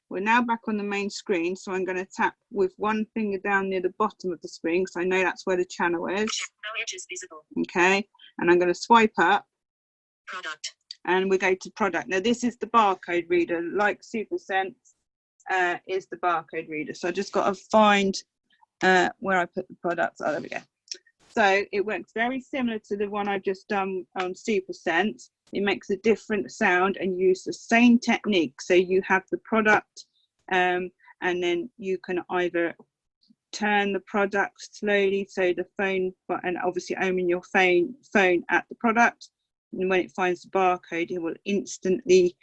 we're now back on the main screen, so I'm going to tap with one finger down near the bottom of the screen, because I know that's where the channel is.
No edges visible.
Okay, and I'm going to swipe up
Product.
and we go to product. Now this is the barcode reader, like SuperSense is the barcode reader. So I just got to find where I put the products. Oh, there we go. So it works very similar to the one I've just done on SuperSense. It makes a different sound and use the same technique. So you have the product and then you can either turn the product slowly, so the phone button, obviously aiming your phone at the product, and when it finds the barcode, it will instantly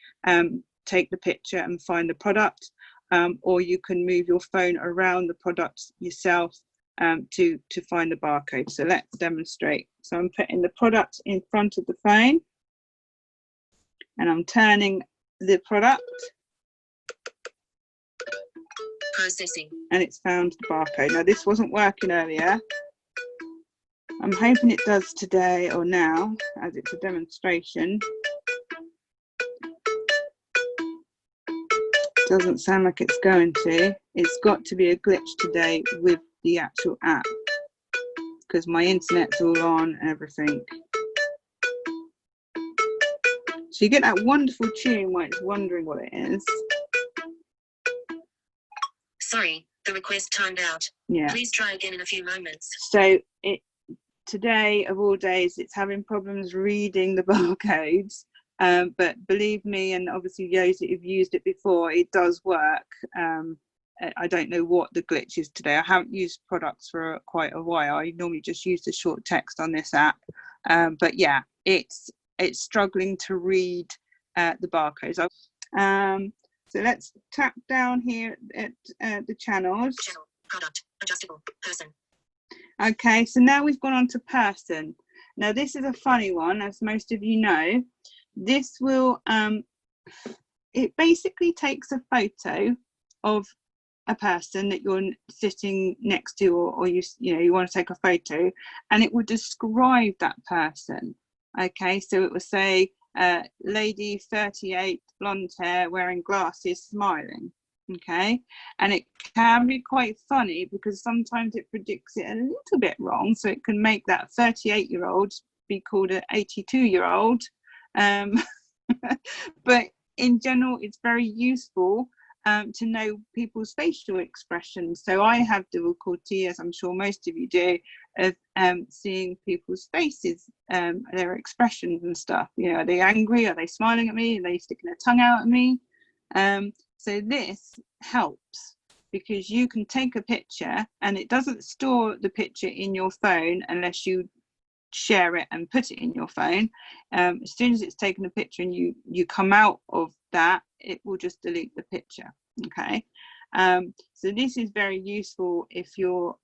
take the picture and find the product, or you can move your phone around the product yourself to find the barcode. So let's demonstrate. So I'm putting the product in front of the phone and I'm turning the product.
Processing.
And it's found the barcode. Now this wasn't working earlier. I'm hoping it does today or now, as it's a demonstration. Doesn't sound like it's going to. It's got to be a glitch today with the actual app, because my internet's all on and everything. So you get that wonderful tune where it's wondering what it is.
Sorry, the request timed out.
Yeah.
Please try again in a few moments.
So today of all days, it's having problems reading the barcodes. But believe me, and obviously those that have used it before, it does work. I don't know what the glitch is today. I haven't used products for quite a while. I normally just use the short text on this app. But yeah, it's struggling to read the barcodes. So let's tap down here at the channels.
Channel, product, adjustable, person.
Okay, so now we've gone on to person. Now this is a funny one, as most of you know. This will, it basically takes a photo of a person that you're sitting next to, or you want to take a photo, and it will describe that person. Okay, so it will say, lady 38, blonde hair, wearing glasses, smiling. Okay, and it can be quite funny because sometimes it predicts it a little bit wrong, so it can make that 38-year-old be called an 82-year-old. But in general, it's very useful to know people's facial expressions. So I have difficulty, as I'm sure most of you do, of seeing people's faces, their expressions and stuff. You know, are they angry? Are they smiling at me? Are they sticking their tongue out at me? So this helps because you can take a picture, and it doesn't store the picture in your phone unless you share it and put it in your phone. As soon as it's taken a picture and you come out of that, it will just delete the picture. Okay, so this is very useful if you're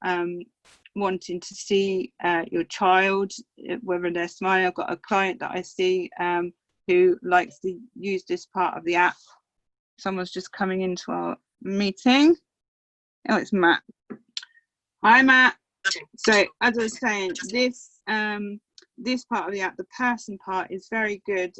wanting to see your child, whether they're smiling. I've got a client that I see who likes to use this part of the app. Someone's just coming into our meeting. Oh, it's Matt. Hi, Matt. So as I was saying, this part of the app, the person part, is very good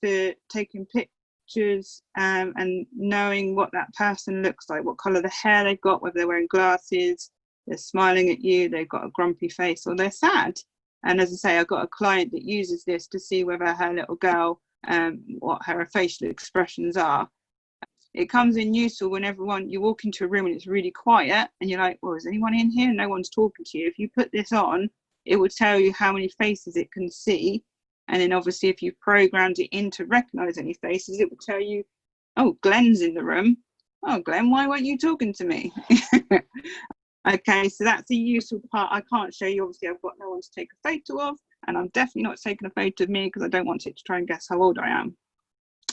for taking pictures and knowing what that person looks like, what colour the hair they've got, whether they're wearing glasses, they're smiling at you, they've got a grumpy face, or they're sad. And as I say, I've got a client that uses this to see whether her little girl, what her facial expressions are. It comes in useful when you walk into a room and it's really quiet and you're like, well, is anyone in here? No one's talking to you. If you put this on, it will tell you how many faces it can see. And then obviously if you programmed it in to recognize any faces, it will tell you, oh, Glenn's in the room. Oh, Glenn, why weren't you talking to me? Okay, so that's a useful part. I can't show you, obviously I've got no one to take a photo of, and I'm definitely not taking a photo of me because I don't want it to try and guess how old I am.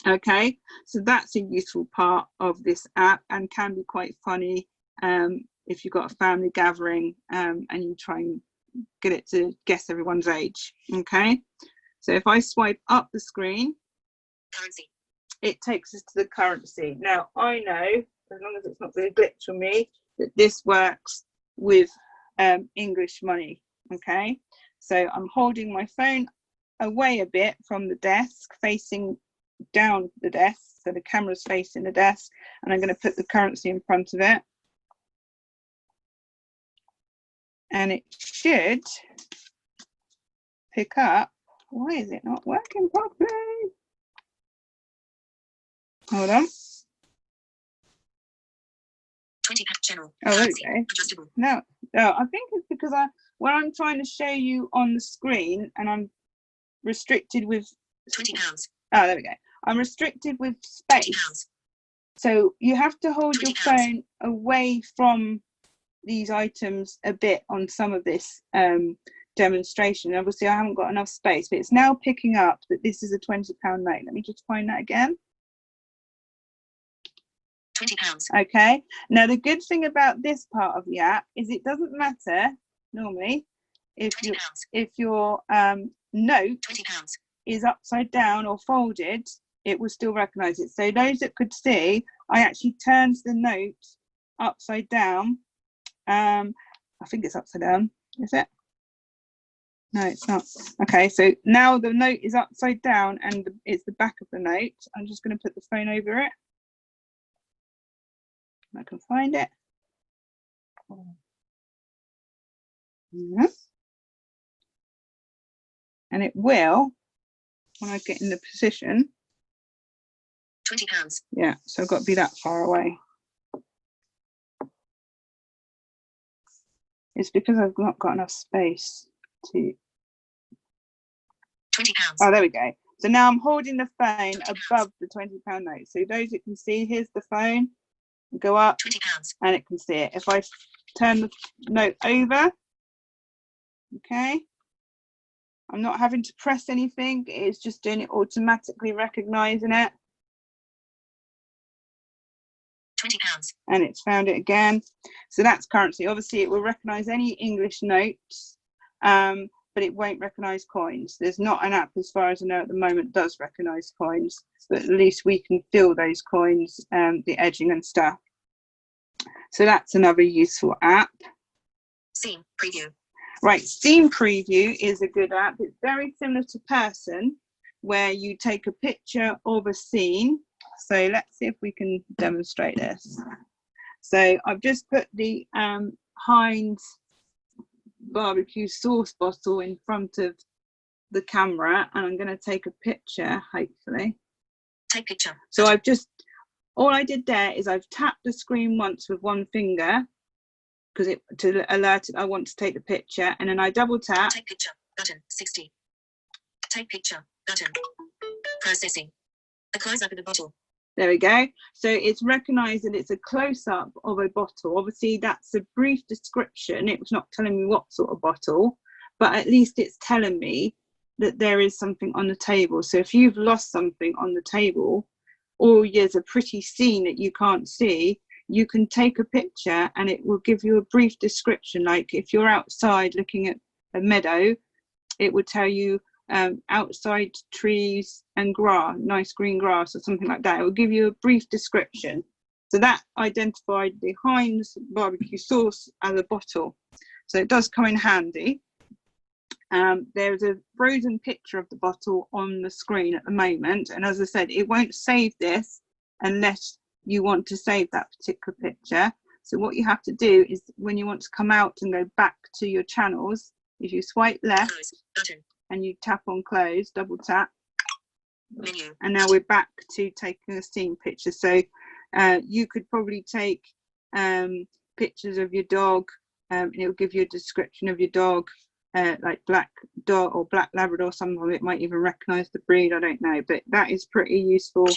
Okay, so that's a useful part of this app and can be quite funny if you've got a family gathering and you try and get it to guess everyone's age. Okay, so if I swipe up the screen,
Currency.
It takes us to the currency. Now I know, as long as it's not going to glitch on me, that this works with English money. Okay, so I'm holding my phone away a bit from the desk, facing down the desk, so the camera's facing the desk, and I'm going to put the currency in front of it, and it should pick up. Why is it not working properly? Hold on.
20 channel.
Oh, there
Currency.
we go.
Adjustable.
No, I think it's because when I'm trying to show you on the screen and I'm restricted with
£20.
Oh, there we go. I'm restricted with space. So you have to hold your phone away from these items a bit on some of this demonstration. Obviously, I haven't got enough space, but it's now picking up that this is a £20 note. Let me just find that again.
£20.
Okay. Now, the good thing about this part of the app is it doesn't matter normally if your note
£20.
is upside down or folded, it will still recognize it. So those that could see, I actually turned the note upside down. I think it's upside down, is it? No, it's not. Okay, so now the note is upside down and it's the back of the note. I'm just going to put the phone over it. I can find it. Yeah. and it will, when I get in the position.
£20.
Yeah, so I've got to be that far away. It's because I've not got enough space to.
£20.
Oh, there we go. So now I'm holding the phone above the £20 note. So those that can see, here's the phone. Go up
£20.
and it can see it. If I turn the note over, okay, I'm not having to press anything. It's just doing it automatically, recognizing it.
£20.
And it's found it again. So that's currency. Obviously, it will recognize any English notes, but it won't recognize coins. There's not an app, as far as I know at the moment, does recognize coins, but at least we can fill those coins, the edging and stuff. So that's another useful app.
Scene preview.
Right, Scene Preview is a good app. It's very similar to Person, where you take a picture of a scene. So let's see if we can demonstrate this. So I've just put the Heinz barbecue sauce bottle in front of the camera, and I'm going to take a picture, hopefully.
Take picture.
So I've just, all I did there is I've tapped the screen once with one finger, because it to alert it I want to take the picture, and then I double tap.
Take picture button 60. Take picture button. Processing. A close up of the bottle.
There we go. So it's recognized that it's a close-up of a bottle. Obviously that's a brief description. It was not telling me what sort of bottle, but at least it's telling me that there is something on the table. So if you've lost something on the table, or there's a pretty scene that you can't see, you can take a picture and it will give you a brief description. Like if you're outside looking at a meadow, it would tell you outside trees and grass, nice green grass or something like that. It will give you a brief description. So that identified the Heinz barbecue sauce as a bottle. So it does come in handy. There's a frozen picture of the bottle on the screen at the moment. And as I said, it won't save this unless you want to save that particular picture. So what you have to do is when you want to come out and go back to your channels, if you swipe left and you tap on close, double tap,
menu.
And now we're back to taking a scene picture. So you could probably take pictures of your dog, and it will give you a description of your dog, like black dog or black Labrador. Some of it might even recognize the breed, I don't know, but that is pretty useful.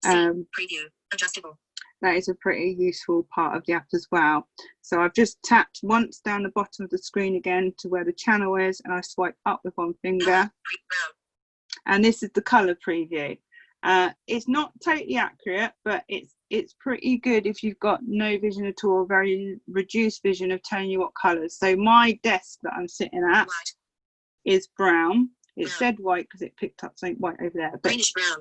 Preview adjustable.
That is a pretty useful part of the app as well. So I've just tapped once down the bottom of the screen again to where the channel is, and I swipe up with one finger. And this is the color preview. It's not totally accurate, but it's pretty good if you've got no vision at all, very reduced vision of telling you what colors. So my desk that I'm sitting at is brown. It said white because it picked up something white over there. But
greenish brown.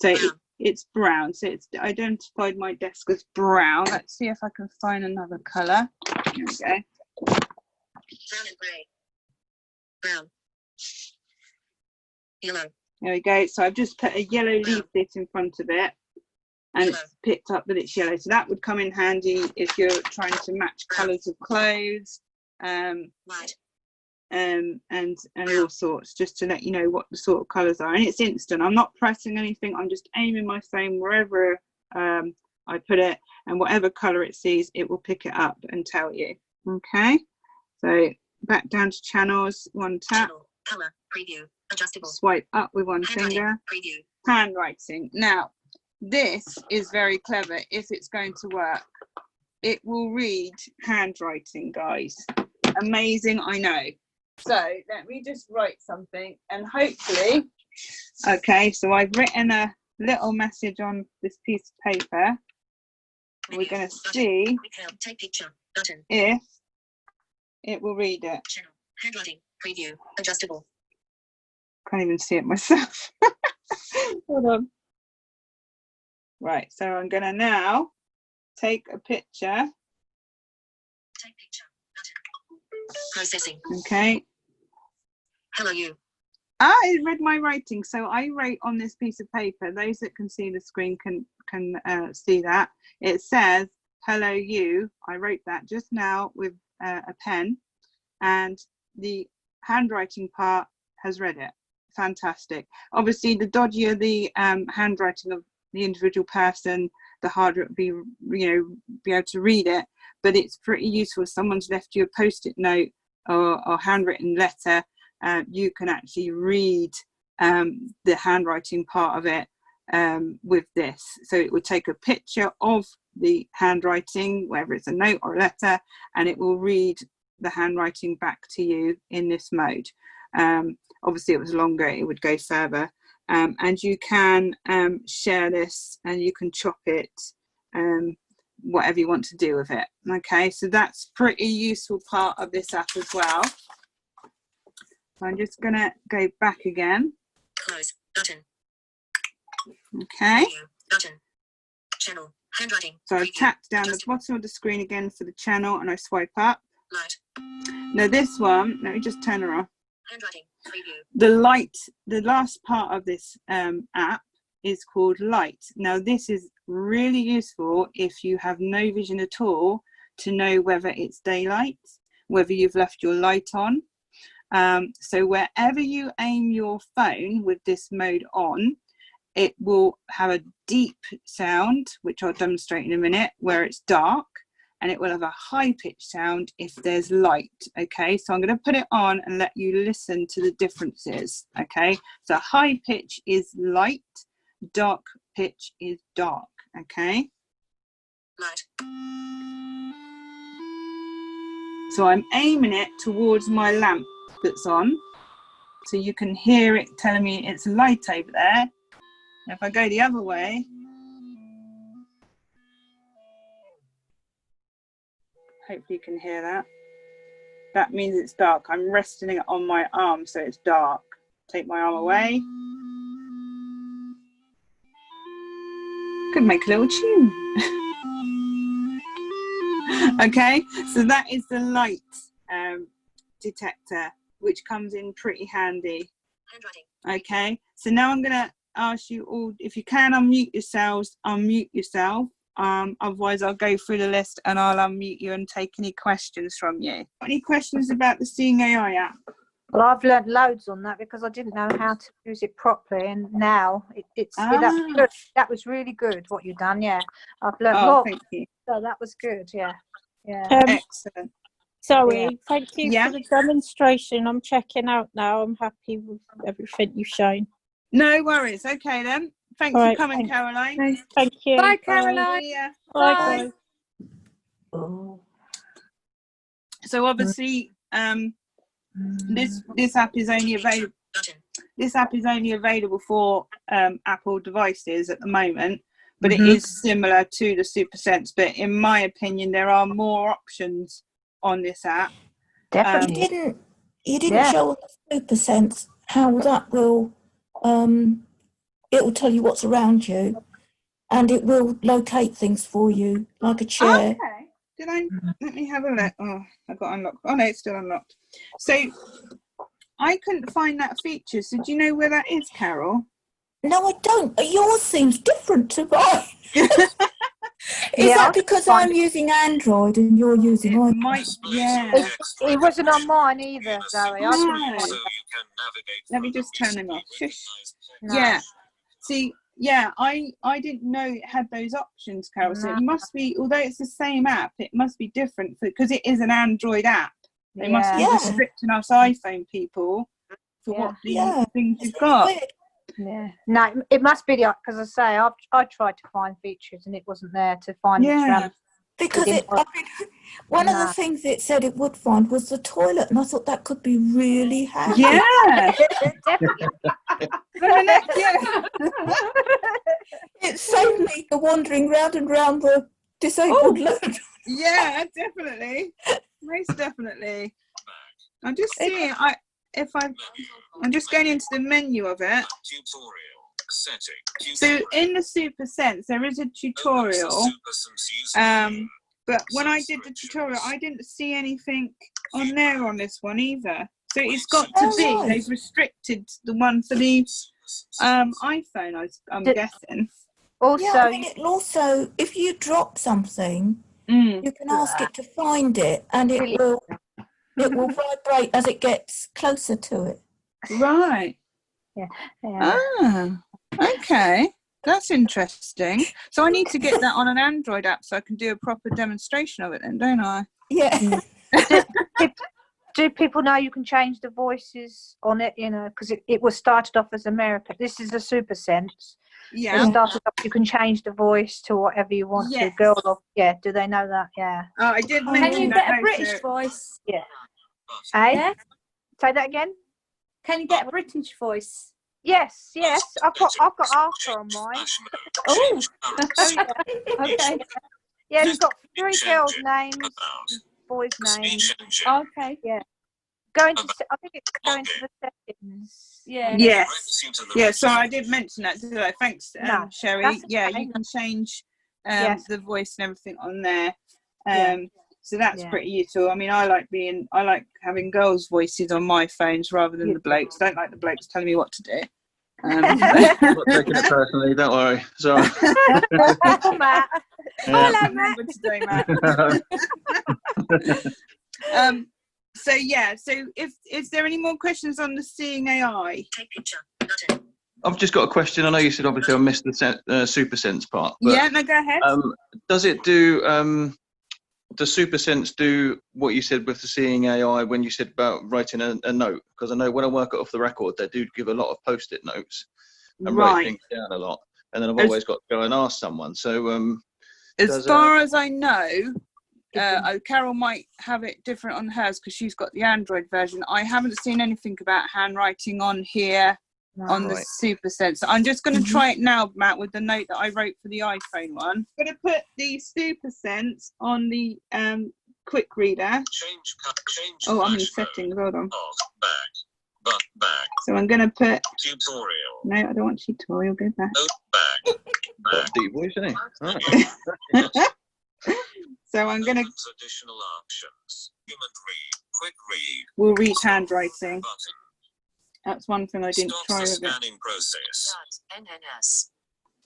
so it's brown. So it's identified my desk as brown. Let's see if I can find another color. Here we go.
Brown and grey. Brown. Yellow.
There we go. So I've just put a yellow leaflet in front of it, and it's picked up that it's yellow. So that would come in handy if you're trying to match colours of clothes,
White.
and all sorts, just to let you know what the sort of colours are. And it's instant. I'm not pressing anything. I'm just aiming my phone wherever I put it, and whatever colour it sees, it will pick it up and tell you. Okay. So back down to channels. One tap.
Channel. Color preview. Adjustable.
Swipe up with one finger.
Preview.
Handwriting. Now, this is very clever if it's going to work. It will read handwriting, guys. Amazing, I know. So let me just write something, and hopefully, okay, so I've written a little message on this piece of paper. We're going to see
Take picture button.
if it will read it.
Channel. Handwriting. Preview. Adjustable.
Can't even see it myself. Hold on. Right, so I'm going to now take a picture.
Take picture button. Processing.
Okay.
Hello you.
It read my writing. So I wrote on this piece of paper. Those that can see the screen can see that. It says, hello you. I wrote that just now with a pen. And the handwriting part has read it. Fantastic. Obviously, the dodgier the handwriting of the individual person, the harder it would be, be able to read it. But it's pretty useful. If someone's left you a post-it note or handwritten letter, you can actually read the handwriting part of it with this. So it would take a picture of the handwriting, whether it's a note or a letter, and it will read the handwriting back to you in this mode. Obviously, it was longer, it would go further. And you can share this, and you can chop it, whatever you want to do with it. Okay, so that's pretty useful part of this app as well. So I'm just going to go back again.
Close button.
Okay.
Video button. Channel handwriting.
So I've
Preview.
tapped down the bottom of the screen again for the channel, and I swipe up.
Light.
Now this one, let me just turn her off.
Handwriting. Preview.
The light, the last part of this app is called light. Now this is really useful if you have no vision at all to know whether it's daylight, whether you've left your light on. So wherever you aim your phone with this mode on, it will have a deep sound, which I'll demonstrate in a minute, where it's dark, and it will have a high-pitched sound if there's light. Okay, so I'm going to put it on and let you listen to the differences. Okay, so high pitch is light, dark pitch is dark. Okay,
Light.
so I'm aiming it towards my lamp that's on, so you can hear it telling me it's light over there. If I go the other way, hopefully you can hear that. That means it's dark. I'm resting it on my arm, so it's dark. Take my arm away. Could make a little tune. Okay, so that is the light detector, which comes in pretty handy.
Handwriting.
Okay, so now I'm going to ask you all, if you can unmute yourselves, unmute yourself. Otherwise I'll go through the list and I'll unmute you and take any questions from you. Any questions about the Seeing AI app?
Well, I've learned loads on that because I didn't know how to use it properly, and now that was good. That was really good what you've done. Yeah, I've learned more.
Thank you.
So that was good. Yeah.
Excellent.
Sorry, thank you
Yeah.
for the demonstration. I'm checking out now. I'm happy with everything you've shown.
No worries. Okay then. Thanks
All
for
right,
coming, Caroline.
Thank you.
Bye, Caroline.
Yeah.
Bye.
Bye.
Bye.
So obviously, this app is only available.
Button.
This app is only available for Apple devices at the moment, but it is similar to the SuperSense. But in my opinion, there are more options on this app.
Definitely.
You didn't show on the SuperSense how that will it will tell you what's around you, and it will locate things for you, like a chair.
Okay. Did I? Let me have a look. Oh, I got unlocked. Oh no, it's still unlocked. So I couldn't find that feature. So do you know where that is, Carol?
No, I don't. Yours seems different to mine. Is that because I'm using Android and you're using iPhone?
It wasn't on mine either, Zoe. I couldn't
No.
find
Let me just turn him off. Shush.
No.
Yeah. See, yeah, I didn't know it had those options, Carol. So it must be, although it's the same app, it must be different because it is an Android app. They must be restricting us iPhone people for what the things you've got.
Weird.
Yeah, no, it must be the, because I say I tried to find features and it wasn't there to find.
Because one of the things it said it would find was the toilet, and I thought that could be really handy.
Yeah,
it saved me for wandering round and round the disabled load.
Yeah, definitely, most definitely. I'm just seeing. I'm just going into the menu of it. So in the SuperSense, there is a tutorial. But when I did the tutorial, I didn't see anything on there on this one either. So it's got to be. They've restricted the one for the iPhone. I'm guessing.
Also,
it'll also, if you drop something, you can ask it to find it, and it will vibrate as it gets closer to it.
Right.
Yeah.
Ah, okay. That's interesting. So I need to get that on an Android app so I can do a proper demonstration of it then, don't I?
Yeah.
Do people know you can change the voices on it? You know, because it was started off as America. This is a SuperSense.
Yeah.
It started off. You can change the voice to whatever you want to.
Yes.
Girl or yeah. Do they know that? Yeah.
Oh, I did
Can
mention
you
that.
get a
no,
British
so-
voice?
Yeah. Hey.
Yeah.
Say that again.
Can you get a British voice?
Yes. I've got Arthur on mine.
Oh.
Oh yeah.
Okay.
Yeah, it's got 3 girls' names, boys' names.
Okay.
Yeah. Going to, I think it's going to the settings.
Yeah.
Yes. Yeah, so I did mention that, did I? Thanks,
No,
Sherry.
that's
Yeah,
okay.
you can change
Yes.
the voice and everything on there.
Yeah.
So that's
Yeah.
pretty useful. I mean, I like having girls' voices on my phones rather than the blokes. I don't like the blokes telling me what to do.
I'm not taking it personally, don't worry. Sorry.
Oh, Matt.
Hello, Matt. Today, Matt. So yeah, so is there any more questions on the Seeing AI?
Take picture. Button.
I've just got a question. I know you said obviously I missed the SuperSense part. But,
Yeah, no, go ahead.
does it do? Does SuperSense do what you said with the Seeing AI when you said about writing a note? Because I know when I work it off the record, they do give a lot of post-it notes and write things down a lot. And then I've always got to go and ask someone. So
as far as I know, Carol might have it different on hers because she's got the Android version. I haven't seen anything about handwriting on here on the SuperSense. I'm just going to try it now, Matt, with the note that I wrote for the iPhone one. I'm going to put the SuperSense on the quick reader.
Change
Oh, I'm in
flash
settings.
mode.
Hold on.
Back.
So I'm going to put.
Tutorial.
No, I don't want tutorial. Go back.
got deep voice, isn't he? Right.
So I'm going to.
Additional options. Human read. Quick read.
We'll read handwriting.
Button.
That's one thing I didn't
Stop
try
the
with it.
scanning process.
NNS.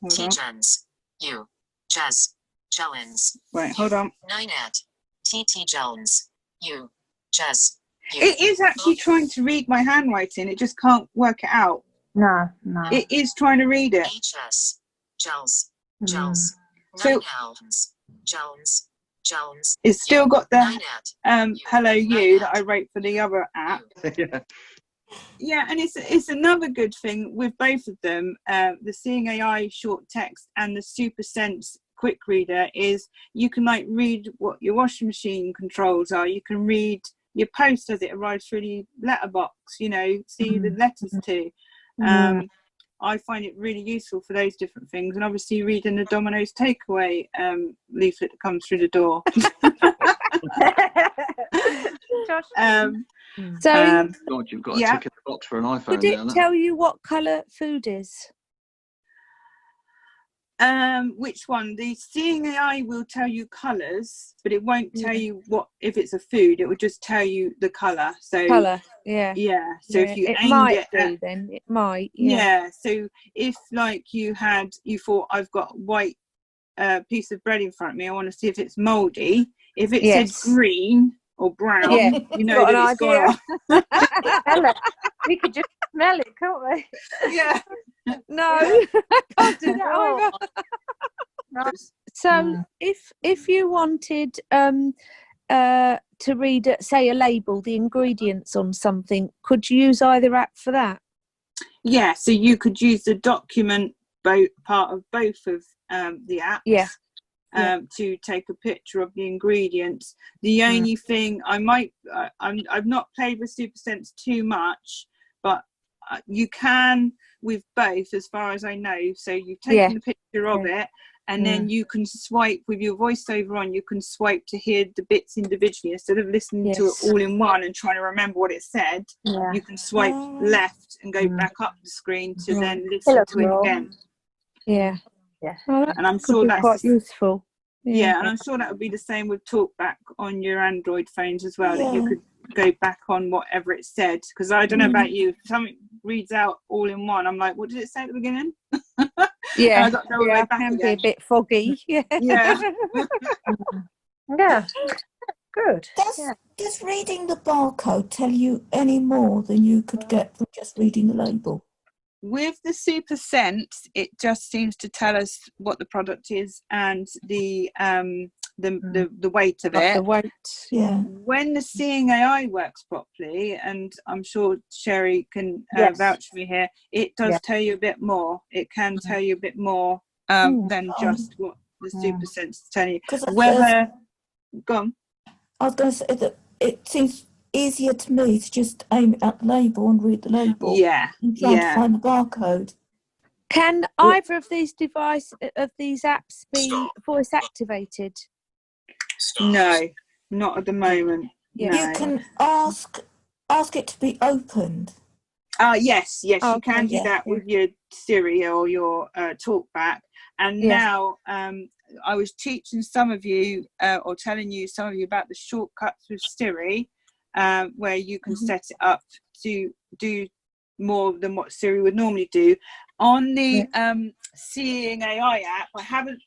Hold on.
T-gens. U. Jazz. Jellins.
Right, hold on.
9at. TT Jones. U. Jazz.
It is actually trying to read my handwriting. It just can't work it out.
No.
It is trying to read it.
HS. Gels. Gels.
So-
9 Jones. Jones.
It's still got the
9at.
hello you that I wrote for the other app.
Yeah.
Yeah, and it's another good thing with both of them, the Seeing AI short text and the SuperSense quick reader is you can like read what your washing machine controls are. You can read your post as it arrives through the letterbox, you know, see the letters to. I find it really useful for those different things, and obviously reading the Domino's takeaway leaflet that comes through the door.
So
God, you've got a
Yeah.
tick in the box for an iPhone
would it
now. that.
tell you what colour food is?
Which one? The Seeing AI will tell you colours, but it won't tell you what if it's a food. It will just tell you the colour. So
Colour, yeah.
yeah. So
Yeah,
if you
it
aimed
might
it
do
at,
then. It might.
yeah. So if like you thought I've got a white piece of bread in front of me, I want to see if it's mouldy. If it
Yes.
said green or brown,
Yeah.
you know
Got
that
an
it's gone
idea.
off.
We could just smell it, can't we?
Yeah.
No, I can't do that either.
No.
So if you wanted to read, say, a label, the ingredients on something, could you use either app for that?
Yeah. So you could use the document part of both of the apps.
Yeah.
To take a picture of the ingredients. The only thing I've not played with SuperSense too much, but you can with both, as far as I know. So you've taken the picture of it, and then you can swipe with your voiceover on. You can swipe to hear the bits individually instead of listening to it all in one and trying to remember what it said.
Yeah.
You can swipe left and go back up the screen to then listen to it again.
Yeah.
Yeah.
Well, that
And I'm
could
sure
be
that's
quite useful.
Yeah, and I'm sure that would be the same with TalkBack on your Android phones as well, that you could go back on whatever it said. Because I don't know about you, if something reads out all in one, I'm like, what did it say at the beginning?
Yeah,
I got to go all the way
it
back
can
again.
be a bit foggy. Yeah.
Yeah.
Yeah. Good.
Does,
Yeah.
does reading the barcode tell you any more than you could get from just reading the label?
With the SuperSense, it just seems to tell us what the product is and the weight of
Like
it.
the weight.
Yeah.
When the Seeing AI works properly, and I'm sure Sherry can
Yes.
vouch for me here, it does
Yeah.
tell you a bit more. It can tell you a bit more than just what the SuperSense is telling you.
Because
Whether, go on.
I was going to say that it seems easier to me to just aim it at the label and read the label
Yeah,
than trying to
yeah.
find the barcode.
Can either of these apps be voice activated?
No, not at the moment.
Yeah.
No.
You can ask it to be opened.
Yes, you
Okay,
can do
yeah,
that with your Siri or your TalkBack. And
Yeah.
now I was teaching some of you or telling you some of you about the shortcuts with Siri, where you can set it up to do more than what Siri would normally do. On the Seeing AI app, I haven't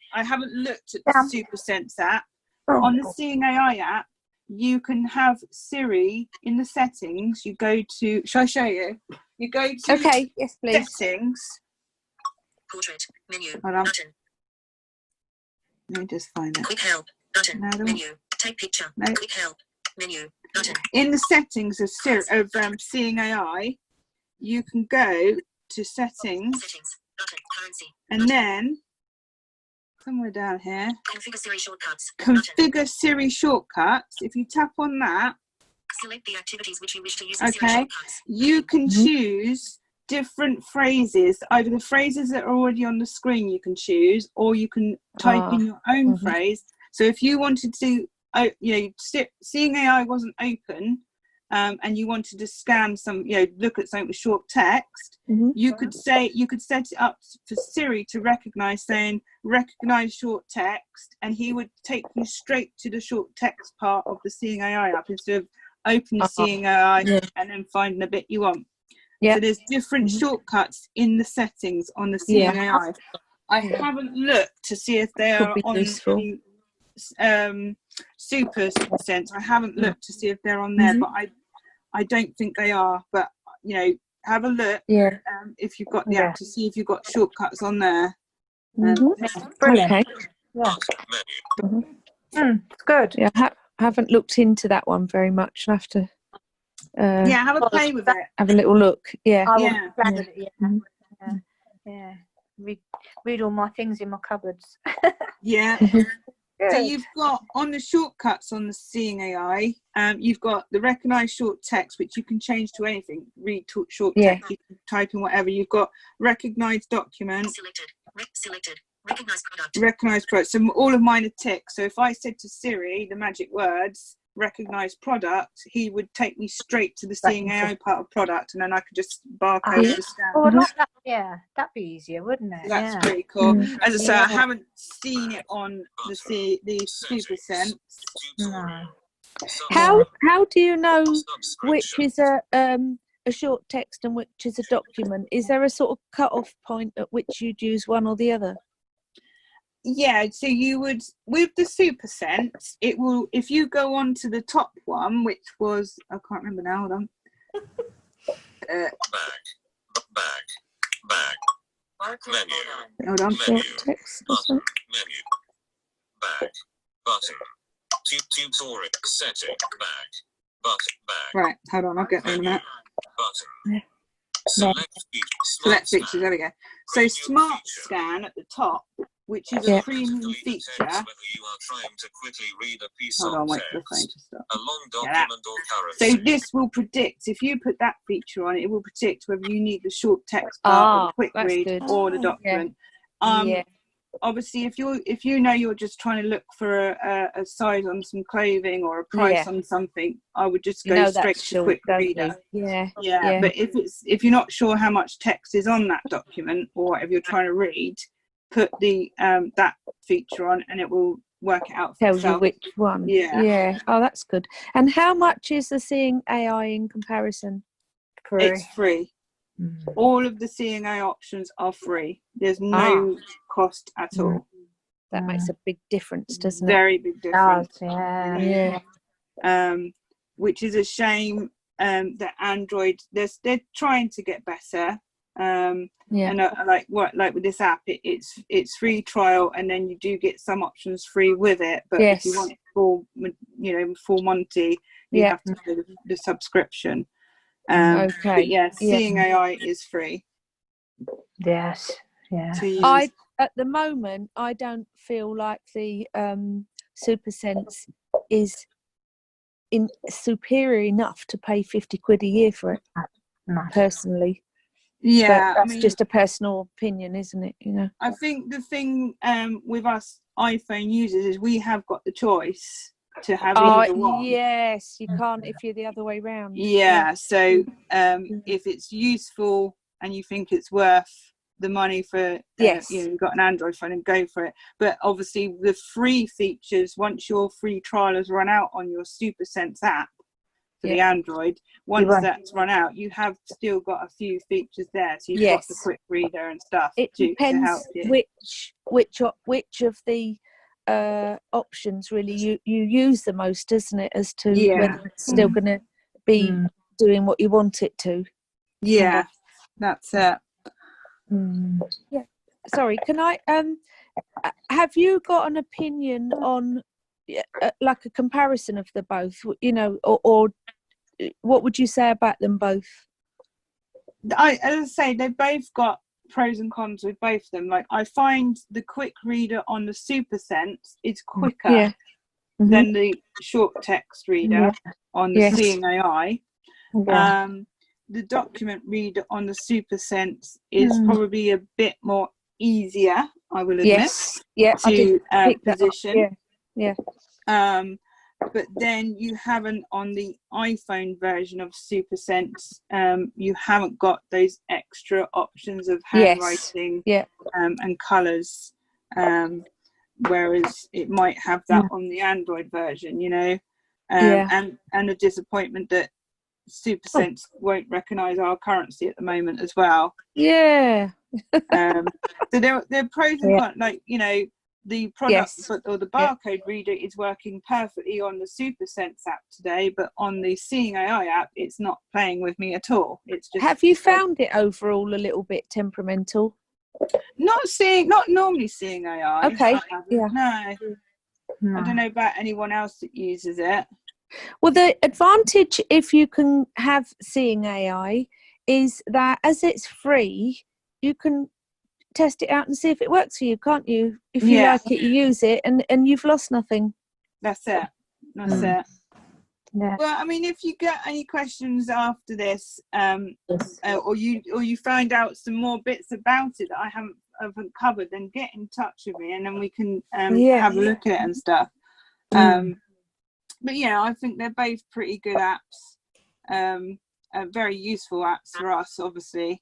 looked at the SuperSense app. On the Seeing AI app, you can have Siri in the settings. You go to, shall I show you? You go to
Okay, yes, please.
settings.
Portrait. Menu.
Hold on.
Button.
Let me just find it.
Quick help. Button.
No, I don't-
Menu. Take picture.
No.
Quick help. Menu. Button.
In the settings of Seeing AI, you can go to settings
Settings. Button. Currency.
and then somewhere down here,
Configure Siri shortcuts. Button.
configure Siri shortcuts. If you tap on that,
Select the activities which you wish to use in Siri
okay,
shortcuts.
you can choose different phrases, either the phrases that are already on the screen you can choose, or you can type in your own phrase. So if you wanted to, Seeing AI wasn't open, and you wanted to scan some, look at something with short text, you could set it up for Siri to recognize short text, and he would take you straight to the short text part of the Seeing AI app instead of opening Seeing AI and then finding the bit you want.
Yeah.
So there's different shortcuts in the settings on the Seeing AI. I haven't looked to see if they are on the SuperSense. I haven't looked to see if they're on there, but I don't think they are. But have a look if you've got the app to see if you've got shortcuts on there.
Brilliant.
Okay.
Yeah. Good.
Yeah, I haven't looked into that one very much. I'll have to
Have a play with it.
have a little look. Yeah.
I will play with it. Yeah. Read all my things in my cupboards.
Yeah. So you've got on the shortcuts on the Seeing AI, you've got the recognise short text, which you can change to anything. Read short text, you can type in whatever. You've got recognise document.
Selected. Recognise product.
Recognise product. So all of mine are ticked. So if I said to Siri the magic words, recognise product, he would take me straight to the Seeing AI part of product, and then I could just barcode the scan.
Oh, like that. Yeah, that'd be easier, wouldn't it?
That's pretty cool. As I say, I haven't seen it on the SuperSense.
No.
How do you know which is a short text and which is a document? Is there a sort of cut-off point at which you'd use one or the other?
Yeah, so you would, with the SuperSense, it will, if you go on to the top one, which was, I can't remember now, hold on.
Back.
Barcode
Menu.
Reader.
Hold on.
Menu.
Text.
Button. Menu. Back. Button. Tutorial. Setting. Back. Back.
Right, hold on, I'll get there in a minute.
Button. Select
Features, there we go. So Smart Scan at the top, which is a premium feature.
Whether you are trying to quickly read a piece
Hold
of
on, wait for the
text,
phone to stop.
a long document or
So
currency.
this will predict, if you put that feature on, it will predict whether you need the short text part or the quick
that's
read
good.
or the document. Obviously, if you know you're just trying to look for a size on some clothing or a price on something, I would just go straight to quick reader.
Yeah.
But if you're not sure how much text is on that document or whatever you're trying to read, put the that feature on and it will work it out for
Tells
itself.
you which one. Yeah. Oh, that's good. And how much is the Seeing AI in comparison?
It's free. All of the Seeing AI options are free. There's no cost at all.
That makes a big difference, doesn't it?
Very big difference.
Yeah.
Yeah.
which is a shame. That Android, they're trying to get better. And like with this app, it's free trial, and then you do get some options free with it. But if you want full Monty, you have to pay the subscription. But Seeing AI is free.
Yes. Yeah.
At the moment, I don't feel like the SuperSense is superior enough to pay 50 quid a year for it. Personally.
Yeah,
but that's just a personal opinion, isn't it? You know,
I think the thing with us iPhone users is we have got the choice to have either one.
Yes, you can't if you're the other way round.
So if it's useful and you think it's worth the money for you've got an Android phone, and go for it. But obviously the free features, once your free trial has run out on your SuperSense app for the Android, once that's run out, you have still got a few features there. So you've got the quick reader and stuff.
It depends to help you. which of the options really you use the most, doesn't it, as to whether it's still going to be doing what you want it to.
That's it.
Sorry, can I have you got an opinion on like a comparison of the both, you know, or what would you say about them both?
As I say, they've both got pros and cons with both of them. Like, I find the quick reader on the SuperSense is quicker than the short text reader on the Seeing AI. The document reader on the SuperSense is probably a bit more easier, I will admit, to position. But then you haven't, on the iPhone version of SuperSense, you haven't got those extra options of handwriting and colours, whereas it might have that on the Android version, you know. And a disappointment that SuperSense won't recognise our currency at the moment as well. So there are pros and cons, like, you know, the product or the barcode reader is working perfectly on the SuperSense app today, but on the Seeing AI app, it's not playing with me at all. It's just. Have
you found it overall a little bit temperamental?
Not normally Seeing AI. No. I don't know about anyone else that uses it.
Well, the advantage if you can have Seeing AI is that as it's free, you can test it out and see if it works for you, can't you? If you like it, you use it, and you've lost nothing.
That's it. Well, I mean, if you get any questions after this, or you find out some more bits about it that I haven't covered, then get in touch with me, and then we can have a look at it and stuff. But yeah, I think they're both pretty good apps, very useful apps for us, obviously.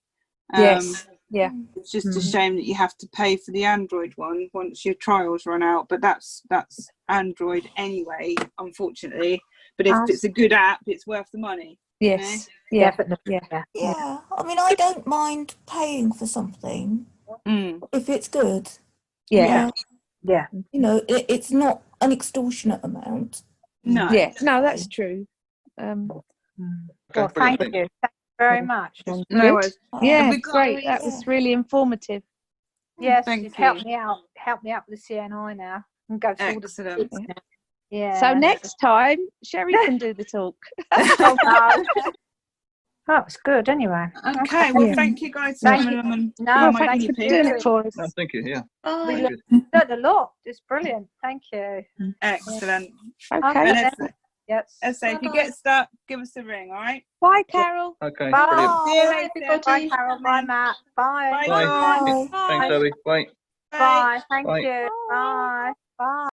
It's just a shame that you have to pay for the Android one once your trials run out, but that's Android anyway, unfortunately. But if it's a good app, it's worth the money.
I mean, I don't mind paying for something if it's good. You know, it's not an extortionate amount.
No,
that's true.
Well, thank you. Thank you very much.
No worries.
Great. That was really informative.
Yes, you've helped me out with the CNI now, and go through all the
So next time, Sherry can do the talk.
That was good anyway.
Okay, well, thank you guys for coming on.
Thank you for doing it for us.
No, thank you.
We learned a lot. It's brilliant. Thank you.
Excellent.
Okay.
Yes. So if you get stuck, give us a ring, all right?
Bye, Carol.
Okay.
Bye.
Brilliant.
See you later.
Bye, Carol. Bye, Matt. Bye.
Bye. Thanks, Zoe. Bye.
Bye. Thank
Bye.
you. Bye. Bye.